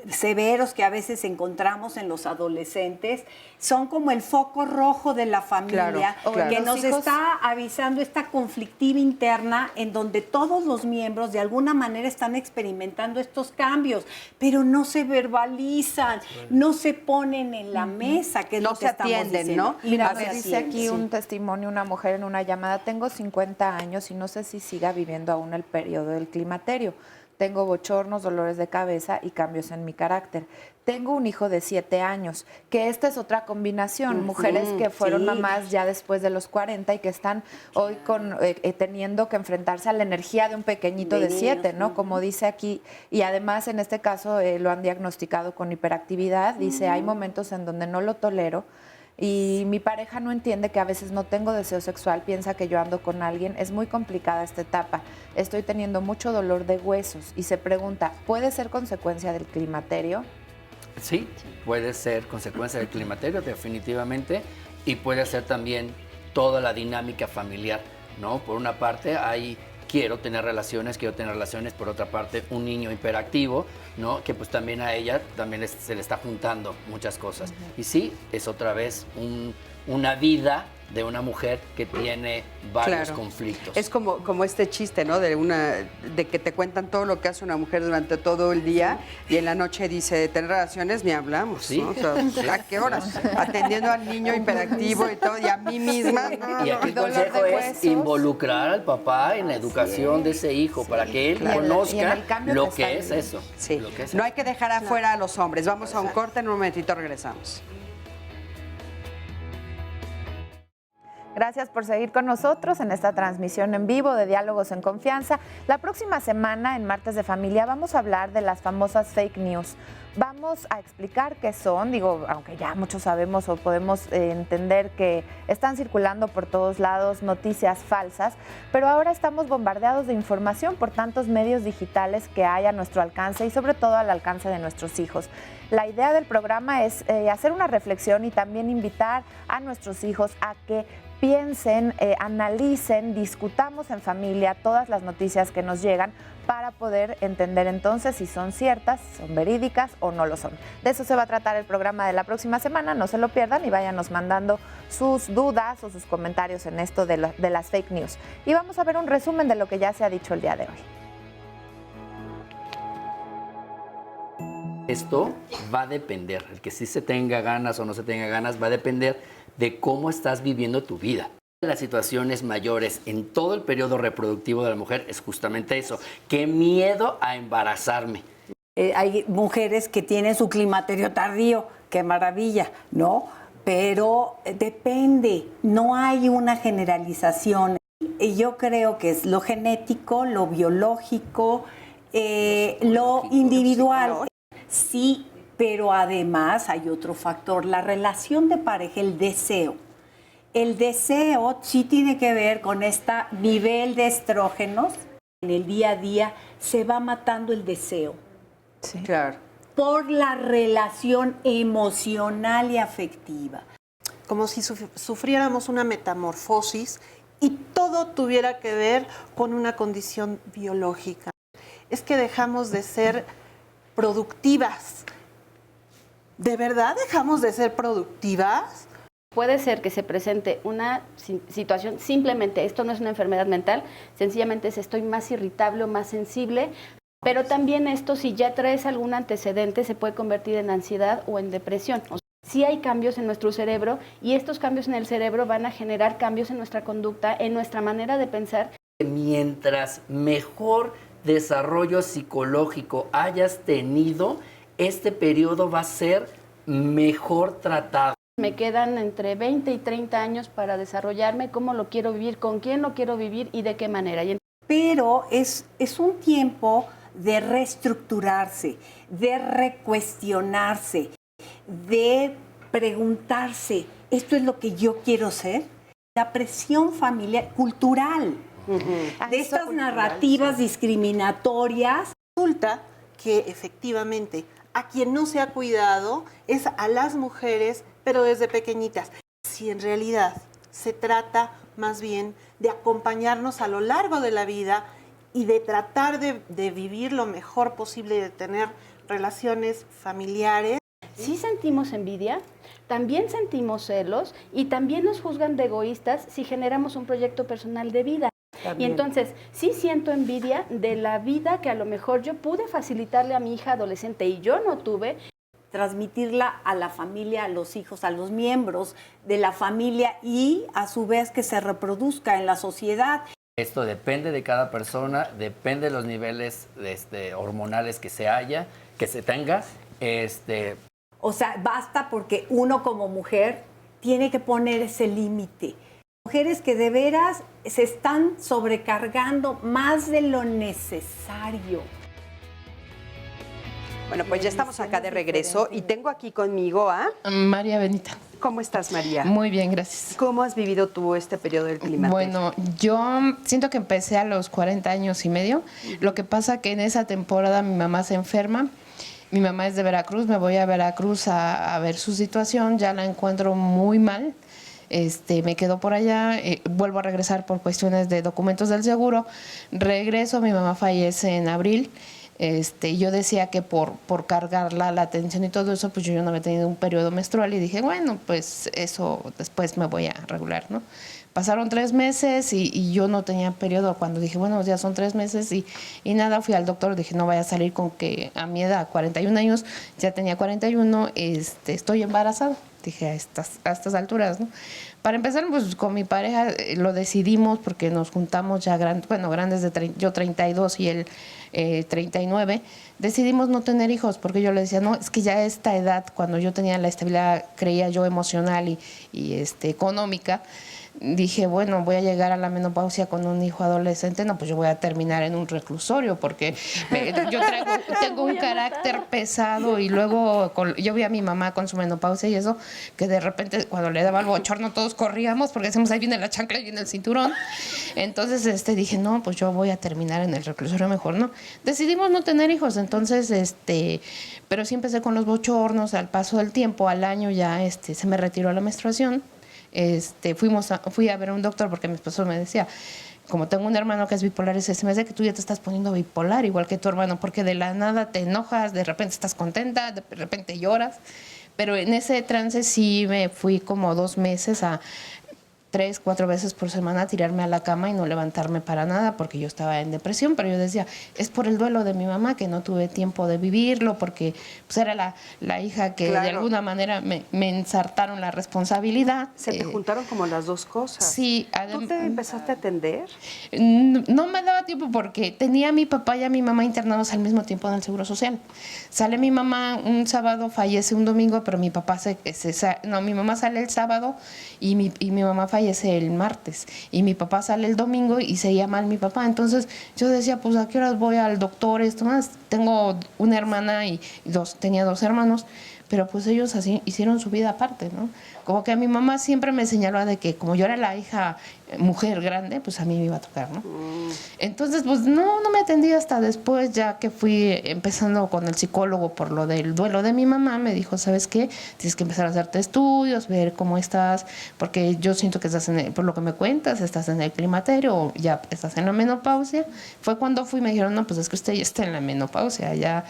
severos que a veces encontramos en los adolescentes son como el foco rojo de la familia, que nos está avisando esta conflictiva interna en donde todos los miembros de alguna manera están experimentando estos cambios, pero no se verbalizan, no se ponen en la mesa, que es lo que estamos diciendo. Mira, me dice aquí un testimonio, una mujer en una llamada: tengo 50 años y no sé si siga viviendo aún el periodo del climaterio. Tengo bochornos, dolores de cabeza y cambios en mi carácter. Tengo un hijo de 7 años, que esta es otra combinación. Mujeres que fueron mamás ya después de los 40 y que están hoy teniendo que enfrentarse a la energía de un pequeñito de 7, ¿no? Como dice aquí. Y además, en este caso, lo han diagnosticado con hiperactividad. Dice, hay momentos en donde no lo tolero. Y mi pareja no entiende que a veces no tengo deseo sexual, piensa que yo ando con alguien. Es muy complicada esta etapa. Estoy teniendo mucho dolor de huesos y se pregunta, ¿puede ser consecuencia del climaterio? Sí, puede ser consecuencia del climaterio, definitivamente, y puede ser también toda la dinámica familiar, ¿no? Por una parte, quiero tener relaciones, por otra parte, un niño hiperactivo, ¿no? Que pues también a ella también se le está juntando muchas cosas. Y sí, es otra vez una vida de una mujer que tiene varios conflictos. Es como este chiste, ¿no? De que te cuentan todo lo que hace una mujer durante todo el día y en la noche dice, de tener relaciones ni hablamos, ¿no? O sea, ¿a qué horas? Atendiendo al niño hiperactivo y todo, y a mí misma. Y aquí el consejo es involucrar al papá en la educación de ese hijo para que él conozca lo que es eso. Sí, no hay que dejar afuera a los hombres. Vamos a un corte, en un momentito regresamos. Gracias por seguir con nosotros en esta transmisión en vivo de Diálogos en Confianza. La próxima semana, en Martes de Familia, vamos a hablar de las famosas fake news. Vamos a explicar qué son, aunque ya muchos sabemos o podemos entender que están circulando por todos lados noticias falsas, pero ahora estamos bombardeados de información por tantos medios digitales que hay a nuestro alcance y sobre todo al alcance de nuestros hijos. La idea del programa es hacer una reflexión y también invitar a nuestros hijos a que piensen, analicen, discutamos en familia todas las noticias que nos llegan para poder entender entonces si son ciertas, son verídicas o no lo son. De eso se va a tratar el programa de la próxima semana, no se lo pierdan y váyanos mandando sus dudas o sus comentarios en esto de las fake news. Y vamos a ver un resumen de lo que ya se ha dicho el día de hoy. Esto va a depender, el que sí se tenga ganas o no se tenga ganas, va a depender de cómo estás viviendo tu vida. Las situaciones mayores en todo el periodo reproductivo de la mujer es justamente eso. ¡Qué miedo a embarazarme! Hay mujeres que tienen su climaterio tardío, qué maravilla, ¿no? Pero depende, no hay una generalización. Yo creo que es lo genético, lo biológico, lo individual. Sí, pero además hay otro factor, la relación de pareja, el deseo. El deseo sí tiene que ver con este nivel de estrógenos. En el día a día se va matando el deseo. Sí, claro. Por la relación emocional y afectiva. Como si sufriéramos una metamorfosis y todo tuviera que ver con una condición biológica. Es que dejamos de ser productivas. ¿De verdad dejamos de ser productivas? Puede ser que se presente una situación, simplemente, esto no es una enfermedad mental, sencillamente estoy más irritable o más sensible, pero también esto, si ya traes algún antecedente, se puede convertir en ansiedad o en depresión. Sí hay cambios en nuestro cerebro y estos cambios en el cerebro van a generar cambios en nuestra conducta, en nuestra manera de pensar. Mientras mejor desarrollo psicológico hayas tenido, este periodo va a ser mejor tratado. Me quedan entre 20 y 30 años para desarrollarme, cómo lo quiero vivir, con quién lo quiero vivir y de qué manera. Pero es un tiempo de reestructurarse, de recuestionarse, de preguntarse, ¿esto es lo que yo quiero ser? La presión familiar, cultural, de estas narrativas discriminatorias. Resulta que efectivamente a quien no se ha cuidado es a las mujeres, pero desde pequeñitas. Si en realidad se trata más bien de acompañarnos a lo largo de la vida y de tratar de vivir lo mejor posible, de tener relaciones familiares. Sí sentimos envidia, también sentimos celos y también nos juzgan de egoístas si generamos un proyecto personal de vida. También. Y entonces sí siento envidia de la vida que a lo mejor yo pude facilitarle a mi hija adolescente y yo no tuve. Transmitirla a la familia, a los hijos, a los miembros de la familia y a su vez que se reproduzca en la sociedad. Esto depende de cada persona, depende de los niveles hormonales que se tenga. O sea, basta porque uno como mujer tiene que poner ese límite. Mujeres que de veras se están sobrecargando más de lo necesario. Bueno, pues ya estamos acá de regreso y tengo aquí conmigo a María Benita. ¿Cómo estás, María? Muy bien, gracias. ¿Cómo has vivido tú este periodo del climaterio? Bueno, yo siento que empecé a los 40 años y medio. Lo que pasa que en esa temporada mi mamá se enferma. Mi mamá es de Veracruz, me voy a Veracruz a ver su situación, ya la encuentro muy mal. Me quedo por allá, vuelvo a regresar por cuestiones de documentos del seguro. Regreso, mi mamá fallece en abril. Yo decía que por cargarla la atención y todo eso, pues yo no había tenido un periodo menstrual y dije, bueno, pues eso después me voy a regular, ¿no? Pasaron 3 meses y yo no tenía periodo. Cuando dije, bueno, ya son 3 meses y nada, fui al doctor, dije, no vaya a salir con que a mi edad, 41 años, ya tenía 41, estoy embarazada. Dije, a estas alturas, ¿no? Para empezar, pues con mi pareja lo decidimos porque nos juntamos ya grandes yo 32 y él 39, decidimos no tener hijos porque yo le decía, no, es que ya a esta edad, cuando yo tenía la estabilidad, creía yo, emocional y económica, dije, bueno, voy a llegar a la menopausia con un hijo adolescente, no, pues yo voy a terminar en un reclusorio porque yo tengo un carácter pesado y luego yo vi a mi mamá con su menopausia y eso, que de repente cuando le daba el bochorno todos corríamos porque decimos, ahí viene la chancla y viene el cinturón. Entonces dije, no, pues yo voy a terminar en el reclusorio mejor, ¿no? Decidimos no tener hijos, entonces, pero sí empecé con los bochornos, al paso del tiempo, al año ya se me retiró la menstruación. Fui a ver a un doctor porque mi esposo me decía, como tengo un hermano que es bipolar, se me hace que tú ya te estás poniendo bipolar, igual que tu hermano, porque de la nada te enojas, de repente estás contenta, de repente lloras. Pero en ese trance sí me fui como 2 meses a 3, 4 veces por semana a tirarme a la cama y no levantarme para nada porque yo estaba en depresión, pero yo decía, es por el duelo de mi mamá que no tuve tiempo de vivirlo porque pues era la hija que de alguna manera me ensartaron la responsabilidad. Se te juntaron como las dos cosas. Sí. ¿Tú te empezaste a atender? No me daba tiempo porque tenía a mi papá y a mi mamá internados al mismo tiempo en el Seguro Social. Sale mi mamá un sábado, fallece un domingo, pero mi papá mi mamá sale el sábado y mi mamá fallece el martes y mi papá sale el domingo y seguía mal mi papá. Entonces yo decía, pues ¿a qué horas voy al doctor? Esto más, tengo una hermana y tenía 2 hermanos, pero pues ellos así hicieron su vida aparte, ¿no? Como que a mi mamá siempre me señaló de que como yo era la hija mujer grande, pues a mí me iba a tocar, ¿no? Entonces, pues no me atendí hasta después, ya que fui empezando con el psicólogo por lo del duelo de mi mamá, me dijo, ¿sabes qué? Tienes que empezar a hacerte estudios, ver cómo estás, porque yo siento que estás por lo que me cuentas, estás en el climaterio o ya estás en la menopausia. Fue cuando fui y me dijeron, no, pues es que usted ya está en la menopausia, ya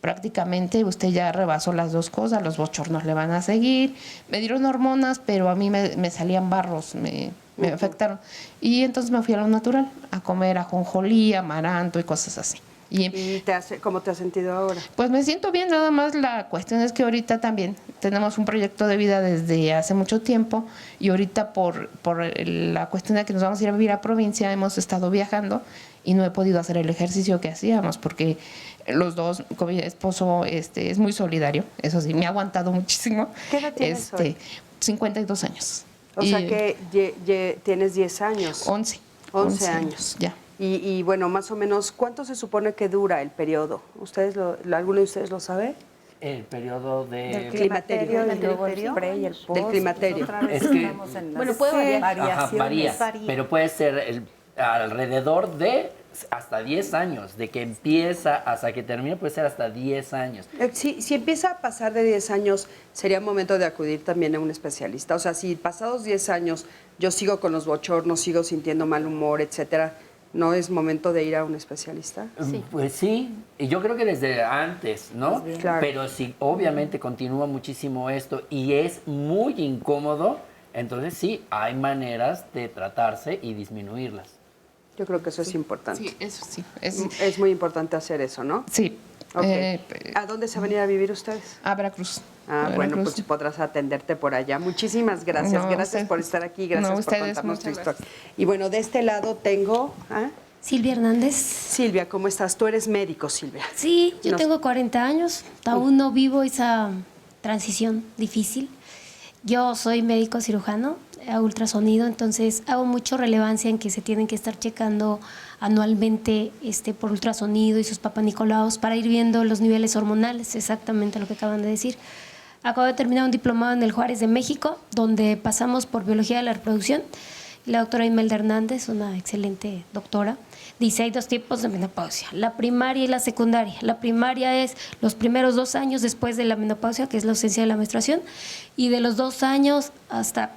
prácticamente usted ya rebasó las 2 cosas, los bochornos le van a seguir. Me dieron hormonas, pero a mí me salían barros, me afectaron. Y entonces me fui a lo natural, a comer ajonjolí, amaranto y cosas así. ¿Y cómo te has sentido ahora? Pues me siento bien, nada más la cuestión es que ahorita también tenemos un proyecto de vida desde hace mucho tiempo y ahorita por la cuestión de que nos vamos a ir a vivir a provincia hemos estado viajando y no he podido hacer el ejercicio que hacíamos porque los dos, con mi esposo es muy solidario, eso sí, me ha aguantado muchísimo. ¿Qué edad tienes hoy? 52 años. O sea que tienes 10 años. 11 años. Ya. Y bueno, más o menos, ¿cuánto se supone que dura el periodo? ¿Alguno de ustedes lo sabe? El periodo del climaterio y luego el spray y el post. Del climaterio. Es que, bueno, puede variar. Varía, pero puede ser alrededor de hasta 10 años, de que empieza hasta que termina puede ser hasta 10 años. Si empieza a pasar de 10 años, sería momento de acudir también a un especialista. O sea, si pasados 10 años yo sigo con los bochornos, sigo sintiendo mal humor, etcétera, ¿no es momento de ir a un especialista? Sí. Pues sí, y yo creo que desde antes, ¿no? Pues claro. Pero si obviamente continúa muchísimo esto y es muy incómodo, entonces sí, hay maneras de tratarse y disminuirlas. Yo creo que eso es importante. Sí, eso sí. Es muy importante hacer eso, ¿no? Sí. Okay. ¿A dónde se van a ir a vivir ustedes? A Veracruz. Bueno, pues podrás atenderte por allá. Muchísimas gracias. Gracias por estar aquí. Gracias por contarnos tu historia. Y bueno, de este lado tengo a Silvia Hernández. Silvia, ¿cómo estás? Tú eres médico, Silvia. Sí, yo tengo 40 años. Aún no vivo esa transición difícil. Yo soy médico cirujano a ultrasonido, entonces hago mucho relevancia en que se tienen que estar checando anualmente por ultrasonido y sus papanicolaos para ir viendo los niveles hormonales, exactamente lo que acaban de decir. Acabo de terminar un diplomado en el Juárez de México, donde pasamos por biología de la reproducción. La doctora Imelda Hernández, una excelente doctora, dice hay 2 tipos de menopausia, la primaria y la secundaria. La primaria es los primeros 2 años después de la menopausia, que es la ausencia de la menstruación, y de los 2 años hasta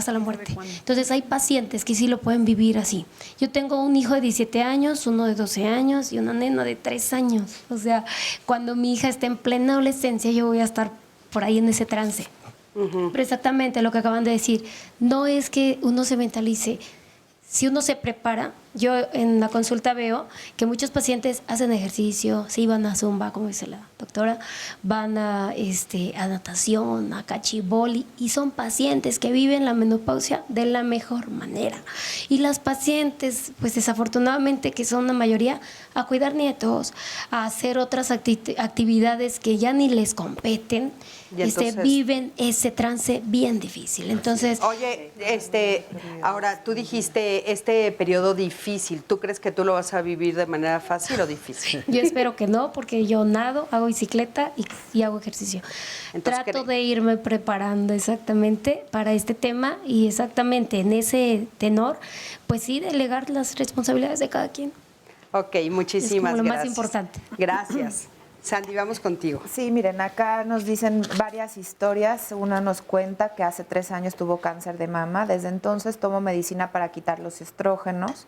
la muerte. Entonces hay pacientes que sí lo pueden vivir así. Yo tengo un hijo de 17 años, uno de 12 años y una nena de 3 años. O sea, cuando mi hija esté en plena adolescencia, yo voy a estar por ahí en ese trance. Pero exactamente lo que acaban de decir, no es que uno se mentalice. Si uno se prepara, yo en la consulta veo que muchos pacientes hacen ejercicio, sí van a zumba, como dice la doctora, van a natación, a cachiboli, y son pacientes que viven la menopausia de la mejor manera. Y las pacientes, pues desafortunadamente, que son la mayoría, a cuidar nietos, a hacer otras actividades que ya ni les competen, entonces, viven ese trance bien difícil. Entonces, oye, ahora tú dijiste este periodo difícil. ¿Tú crees que tú lo vas a vivir de manera fácil o difícil? Yo espero que no, porque yo nado, hago bicicleta y hago ejercicio. Entonces, trato de irme preparando exactamente para este tema y exactamente en ese tenor, pues sí, delegar las responsabilidades de cada quien. Ok, muchísimas gracias. Es lo más importante. Gracias. Sandy, vamos contigo. Sí, miren, acá nos dicen varias historias. Una nos cuenta que hace 3 años tuvo cáncer de mama. Desde entonces tomo medicina para quitar los estrógenos.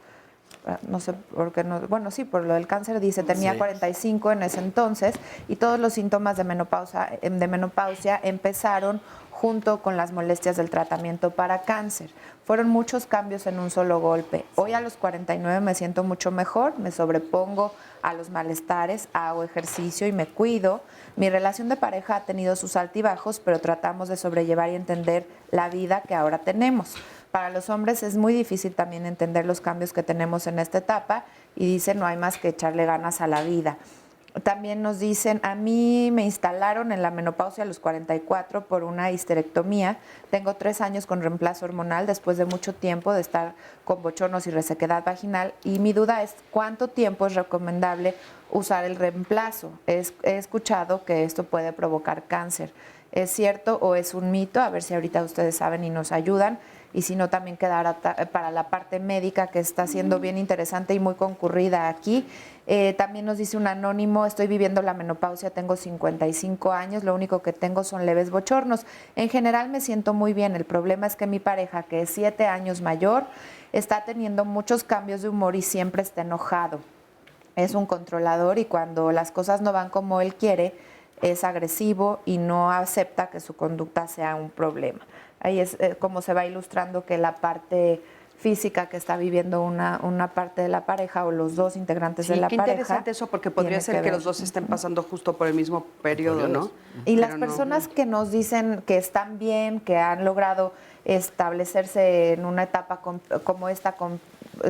No sé por qué no. Bueno, sí, por lo del cáncer dice, tenía 45 en ese entonces y todos los síntomas de menopausia empezaron junto con las molestias del tratamiento para cáncer. Fueron muchos cambios en un solo golpe. Hoy a los 49 me siento mucho mejor, me sobrepongo a los malestares, hago ejercicio y me cuido. Mi relación de pareja ha tenido sus altibajos, pero tratamos de sobrellevar y entender la vida que ahora tenemos. Para los hombres es muy difícil también entender los cambios que tenemos en esta etapa y dicen no hay más que echarle ganas a la vida. También nos dicen, a mí me instalaron en la menopausia a los 44 por una histerectomía. Tengo 3 años con reemplazo hormonal después de mucho tiempo de estar con bochornos y resequedad vaginal. Y mi duda es, ¿cuánto tiempo es recomendable usar el reemplazo? He escuchado que esto puede provocar cáncer. ¿Es cierto o es un mito? A ver si ahorita ustedes saben y nos ayudan. Y si no, también quedará para la parte médica, que está siendo bien interesante y muy concurrida aquí. También nos dice un anónimo, estoy viviendo la menopausia, tengo 55 años, lo único que tengo son leves bochornos. En general me siento muy bien, el problema es que mi pareja, que es 7 años mayor, está teniendo muchos cambios de humor y siempre está enojado. Es un controlador y cuando las cosas no van como él quiere, es agresivo y no acepta que su conducta sea un problema. Ahí es como se va ilustrando que la parte física que está viviendo una parte de la pareja o los dos integrantes de la qué pareja. interesante eso, porque podría ser que los dos estén pasando justo por el mismo periodo, ¿no? Y las personas que nos dicen que están bien, que han logrado establecerse en una etapa como esta, con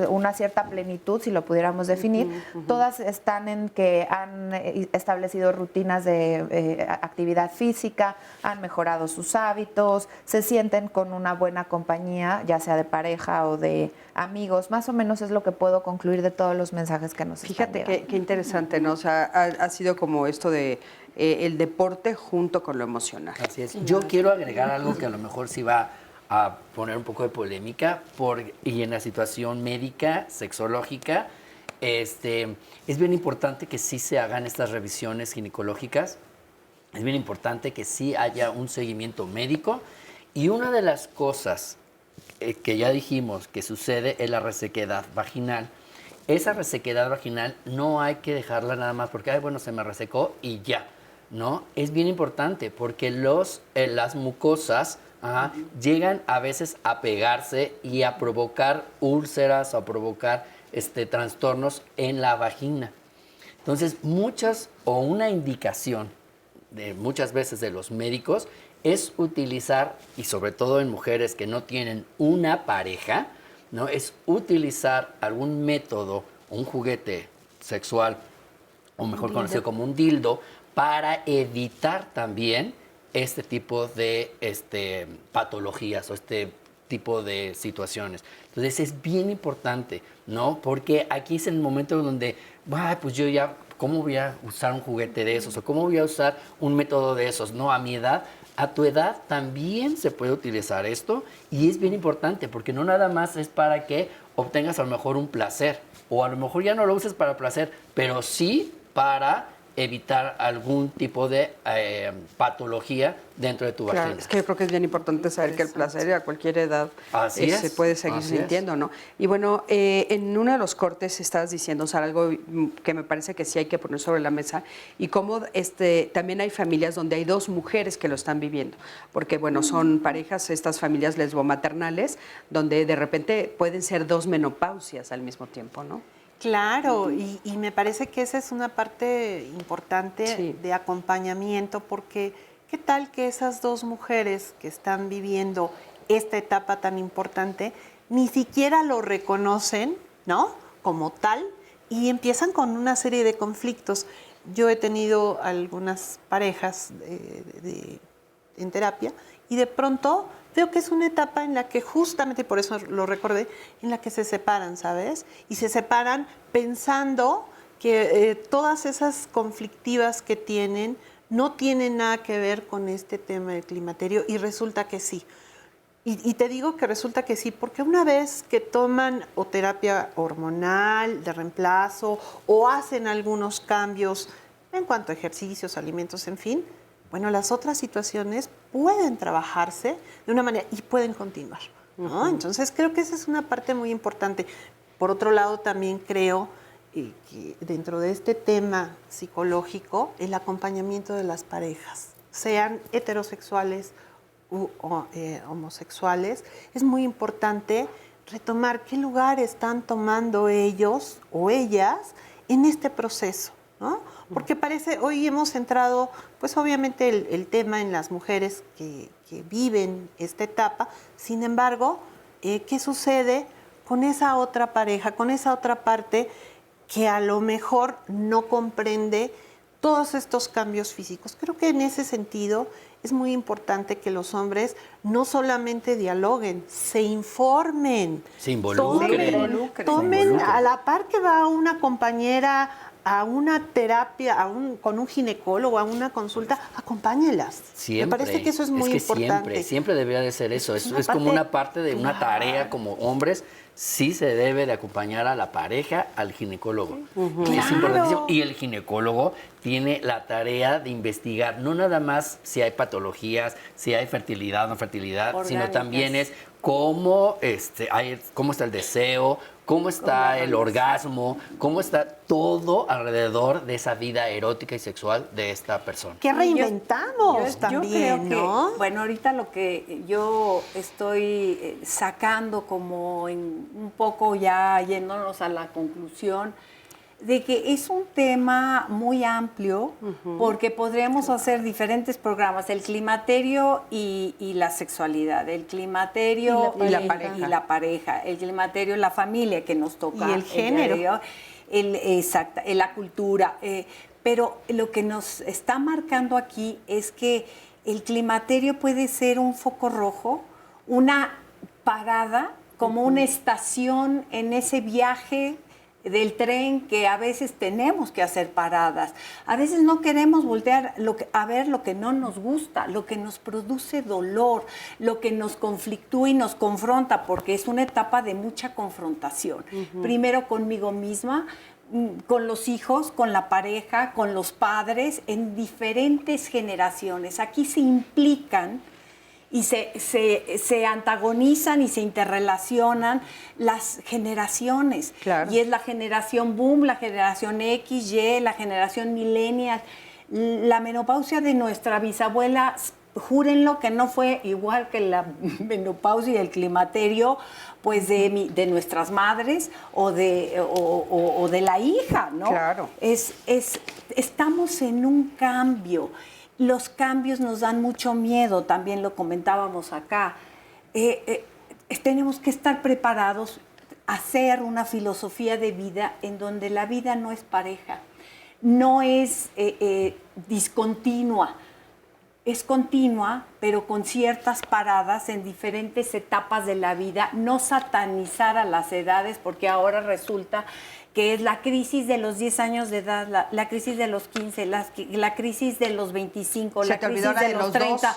una cierta plenitud, si lo pudiéramos definir, todas están en que han establecido rutinas de actividad física, han mejorado sus hábitos, se sienten con una buena compañía, ya sea de pareja o de amigos. Más o menos es lo que puedo concluir de todos los mensajes que nos están llegando. Fíjate qué interesante, ¿no? O sea, ha sido como esto de el deporte junto con lo emocional. Así es. Yo quiero agregar algo que a lo mejor sí va a poner un poco de polémica, y en la situación médica, sexológica, es bien importante que sí se hagan estas revisiones ginecológicas, es bien importante que sí haya un seguimiento médico, y una de las cosas que ya dijimos que sucede es la resequedad vaginal. Esa resequedad vaginal no hay que dejarla nada más porque, bueno, se me resecó y ya, ¿no? Es bien importante porque las mucosas llegan a veces a pegarse y a provocar úlceras o a provocar trastornos en la vagina. Entonces, una indicación de muchas veces de los médicos es utilizar, y sobre todo en mujeres que no tienen una pareja, ¿no? Es utilizar algún método, un juguete sexual, o mejor conocido como un dildo, para evitar también este tipo de patologías o este tipo de situaciones. Entonces es bien importante, ¿no? Porque aquí es el momento donde, pues yo ya, ¿cómo voy a usar un juguete de esos? ¿O cómo voy a usar un método de esos? No, a mi edad, a tu edad también se puede utilizar esto, y es bien importante porque no nada más es para que obtengas a lo mejor un placer, o a lo mejor ya no lo uses para placer, pero sí para evitar algún tipo de patología dentro de tu vagina. Claro, es que yo creo que es bien importante saber que el placer a cualquier edad se puede seguir sintiendo, ¿no? Y bueno, en uno de los cortes estabas diciendo, Sara, algo que me parece que sí hay que poner sobre la mesa, y cómo también hay familias donde hay dos mujeres que lo están viviendo, porque bueno, son parejas, estas familias lesbomaternales, donde de repente pueden ser dos menopausias al mismo tiempo, ¿no? Claro, y me parece que esa es una parte importante de acompañamiento, porque ¿qué tal que esas dos mujeres que están viviendo esta etapa tan importante ni siquiera lo reconocen, ¿no? Como tal, y empiezan con una serie de conflictos? Yo he tenido algunas parejas en terapia y de pronto veo que es una etapa en la que justamente, por eso lo recordé, en la que se separan, ¿sabes? Y se separan pensando que todas esas conflictivas que tienen no tienen nada que ver con este tema del climaterio, y resulta que sí. Y te digo que resulta que sí, porque una vez que toman o terapia hormonal de reemplazo o hacen algunos cambios en cuanto a ejercicios, alimentos, en fin, bueno, las otras situaciones pueden trabajarse de una manera y pueden continuar, ¿no? Entonces, creo que esa es una parte muy importante. Por otro lado, también creo que dentro de este tema psicológico, el acompañamiento de las parejas, sean heterosexuales u homosexuales, es muy importante retomar qué lugar están tomando ellos o ellas en este proceso, ¿no? Porque hoy hemos entrado, pues obviamente el tema en las mujeres que viven esta etapa. Sin embargo, ¿qué sucede con esa otra pareja, con esa otra parte que a lo mejor no comprende todos estos cambios físicos? Creo que en ese sentido es muy importante que los hombres no solamente dialoguen, se informen, se involucren. Tomen a la par que va una compañera a una terapia, con un ginecólogo, a una consulta, acompáñelas. Siempre. Me parece que eso es muy importante. Siempre debería de ser eso. Es como una parte de una tarea como hombres. Sí se debe de acompañar a la pareja al ginecólogo. Es importantísimo. Y el ginecólogo tiene la tarea de investigar no nada más si hay patologías, si hay fertilidad o no fertilidad, sino Orgánicas. también es cómo, cómo está el deseo, cómo está el orgasmo, cómo está todo alrededor de esa vida erótica y sexual de esta persona. Que reinventamos también, creo ¿no? que, bueno, ahorita lo que yo estoy sacando como un poco ya yéndonos a la conclusión, de que es un tema muy amplio, porque podríamos hacer diferentes programas, el climaterio y la sexualidad, el climaterio y la pareja, el climaterio, la familia que nos toca, Y el género. La cultura. Pero lo que nos está marcando aquí es que el climaterio puede ser un foco rojo, una parada, como una estación en ese viaje del tren que a veces tenemos que hacer paradas. A veces no queremos voltear a ver lo que no nos gusta, lo que nos produce dolor, lo que nos conflictúa y nos confronta, porque es una etapa de mucha confrontación. Primero conmigo misma, con los hijos, con la pareja, con los padres, en diferentes generaciones. Aquí se implican y se antagonizan y se interrelacionan las generaciones. Claro. Y es la generación boom, la generación X, Y, la generación millennial. La menopausia de nuestra bisabuela, júrenlo que no fue igual que la menopausia y el climaterio, pues de nuestras madres o de la hija, ¿no? Claro. Estamos en un cambio. Los cambios nos dan mucho miedo, también lo comentábamos acá. Tenemos que estar preparados a hacer una filosofía de vida en donde la vida no es pareja, no es discontinua, es continua, pero con ciertas paradas en diferentes etapas de la vida, no satanizar a las edades, porque ahora resulta que es la crisis de los 10 años de edad, la crisis de los 15, la crisis de los 25, Se la te crisis olvidó de los 30.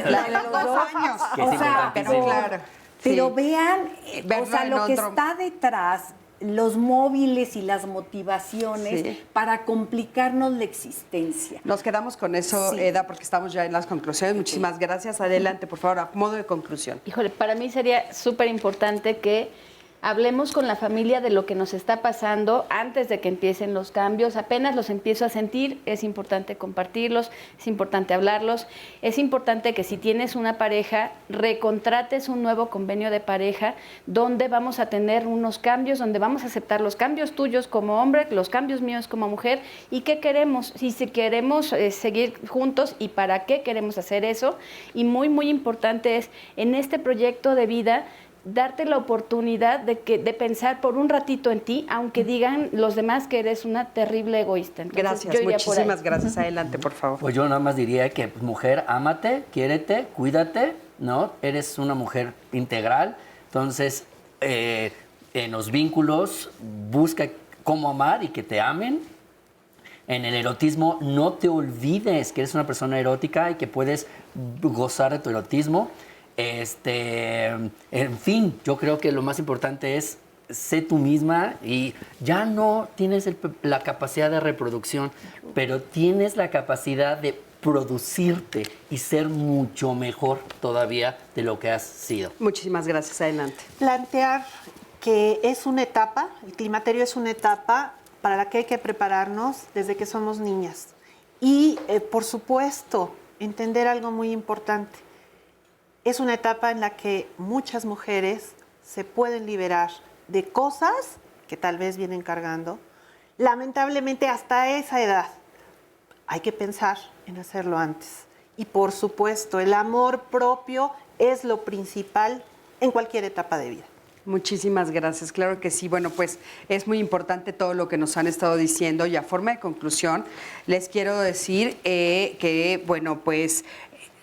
La de los 2 años. Que es importantísimo. Pero vean, Verlo o sea, en lo que otro- está detrás, los móviles y las motivaciones Sí. para complicarnos la existencia. Nos quedamos con eso, Sí. Eda, porque estamos ya en las conclusiones. Muchísimas gracias. Adelante, por favor, a modo de conclusión. Híjole, para mí sería súper importante que hablemos con la familia de lo que nos está pasando antes de que empiecen los cambios. Apenas los empiezo a sentir, es importante compartirlos, es importante hablarlos. Es importante que si tienes una pareja, recontrates un nuevo convenio de pareja donde vamos a tener unos cambios, donde vamos a aceptar los cambios tuyos como hombre, los cambios míos como mujer y qué queremos, si queremos seguir juntos y para qué queremos hacer eso. Y muy, muy importante es en este proyecto de vida darte la oportunidad de pensar por un ratito en ti, aunque digan los demás que eres una terrible egoísta. Entonces, Gracias, yo iría por ahí. muchísimas gracias. Adelante, por favor. Pues yo nada más diría que, pues, mujer, ámate, quiérete, cuídate, ¿no? Eres una mujer integral. Entonces, en los vínculos, busca cómo amar y que te amen. En el erotismo, no te olvides que eres una persona erótica y que puedes gozar de tu erotismo. En fin, yo creo que lo más importante es sé tú misma y ya no tienes la capacidad de reproducción, pero tienes la capacidad de producirte y ser mucho mejor todavía de lo que has sido. Muchísimas gracias. Adelante. Plantear que es una etapa, el climaterio es una etapa para la que hay que prepararnos desde que somos niñas. Y, por supuesto, entender algo muy importante. Es una etapa en la que muchas mujeres se pueden liberar de cosas que tal vez vienen cargando. Lamentablemente, hasta esa edad hay que pensar en hacerlo antes. Y, por supuesto, el amor propio es lo principal en cualquier etapa de vida. Muchísimas gracias, claro que sí. Bueno, pues es muy importante todo lo que nos han estado diciendo y a forma de conclusión les quiero decir que, bueno, pues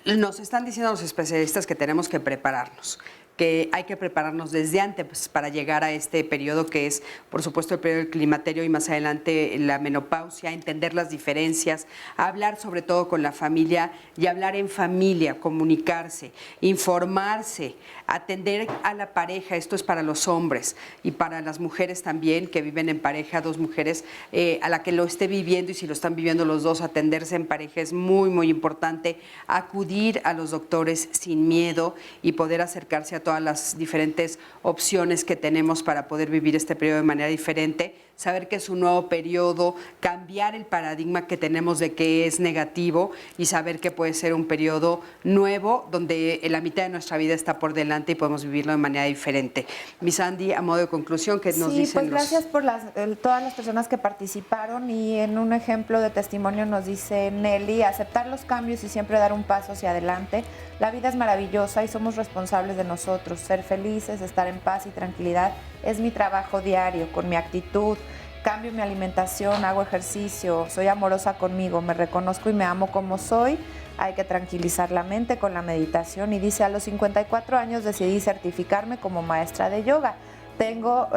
nos están diciendo los especialistas que tenemos que prepararnos, que hay que prepararnos desde antes pues, para llegar a este periodo que es, por supuesto, el periodo del climaterio y más adelante la menopausia, entender las diferencias, hablar sobre todo con la familia y hablar en familia, comunicarse, informarse, atender a la pareja, esto es para los hombres y para las mujeres también que viven en pareja, dos mujeres, a la que lo esté viviendo y si lo están viviendo los dos, atenderse en pareja es muy, muy importante, acudir a los doctores sin miedo y poder acercarse a todas las diferentes opciones que tenemos para poder vivir este periodo de manera diferente, saber que es un nuevo periodo, cambiar el paradigma que tenemos de que es negativo y saber que puede ser un periodo nuevo donde la mitad de nuestra vida está por delante y podemos vivirlo de manera diferente. Mi Sandy, a modo de conclusión, ¿qué nos dicen pues gracias por todas las personas que participaron y en un ejemplo de testimonio nos dice Nelly, aceptar los cambios y siempre dar un paso hacia adelante. La vida es maravillosa y somos responsables de nosotros. Ser felices, estar en paz y tranquilidad es mi trabajo diario, con mi actitud. Cambio mi alimentación, hago ejercicio, soy amorosa conmigo, me reconozco y me amo como soy. Hay que tranquilizar la mente con la meditación y dice, a los 54 años decidí certificarme como maestra de yoga. Tengo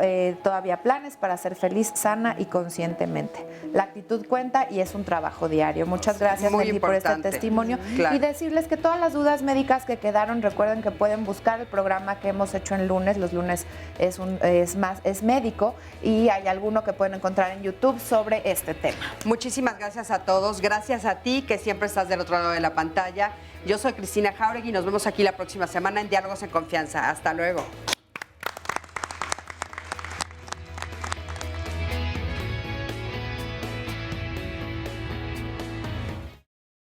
todavía planes para ser feliz, sana y conscientemente. La actitud cuenta y es un trabajo diario. Muchas gracias, Nelly, por este testimonio. Claro. Y decirles que todas las dudas médicas que quedaron, recuerden que pueden buscar el programa que hemos hecho en lunes. Los lunes es médico y hay alguno que pueden encontrar en YouTube sobre este tema. Muchísimas gracias a todos. Gracias a ti, que siempre estás del otro lado de la pantalla. Yo soy Cristina Jauregui y nos vemos aquí la próxima semana en Diálogos en Confianza. Hasta luego.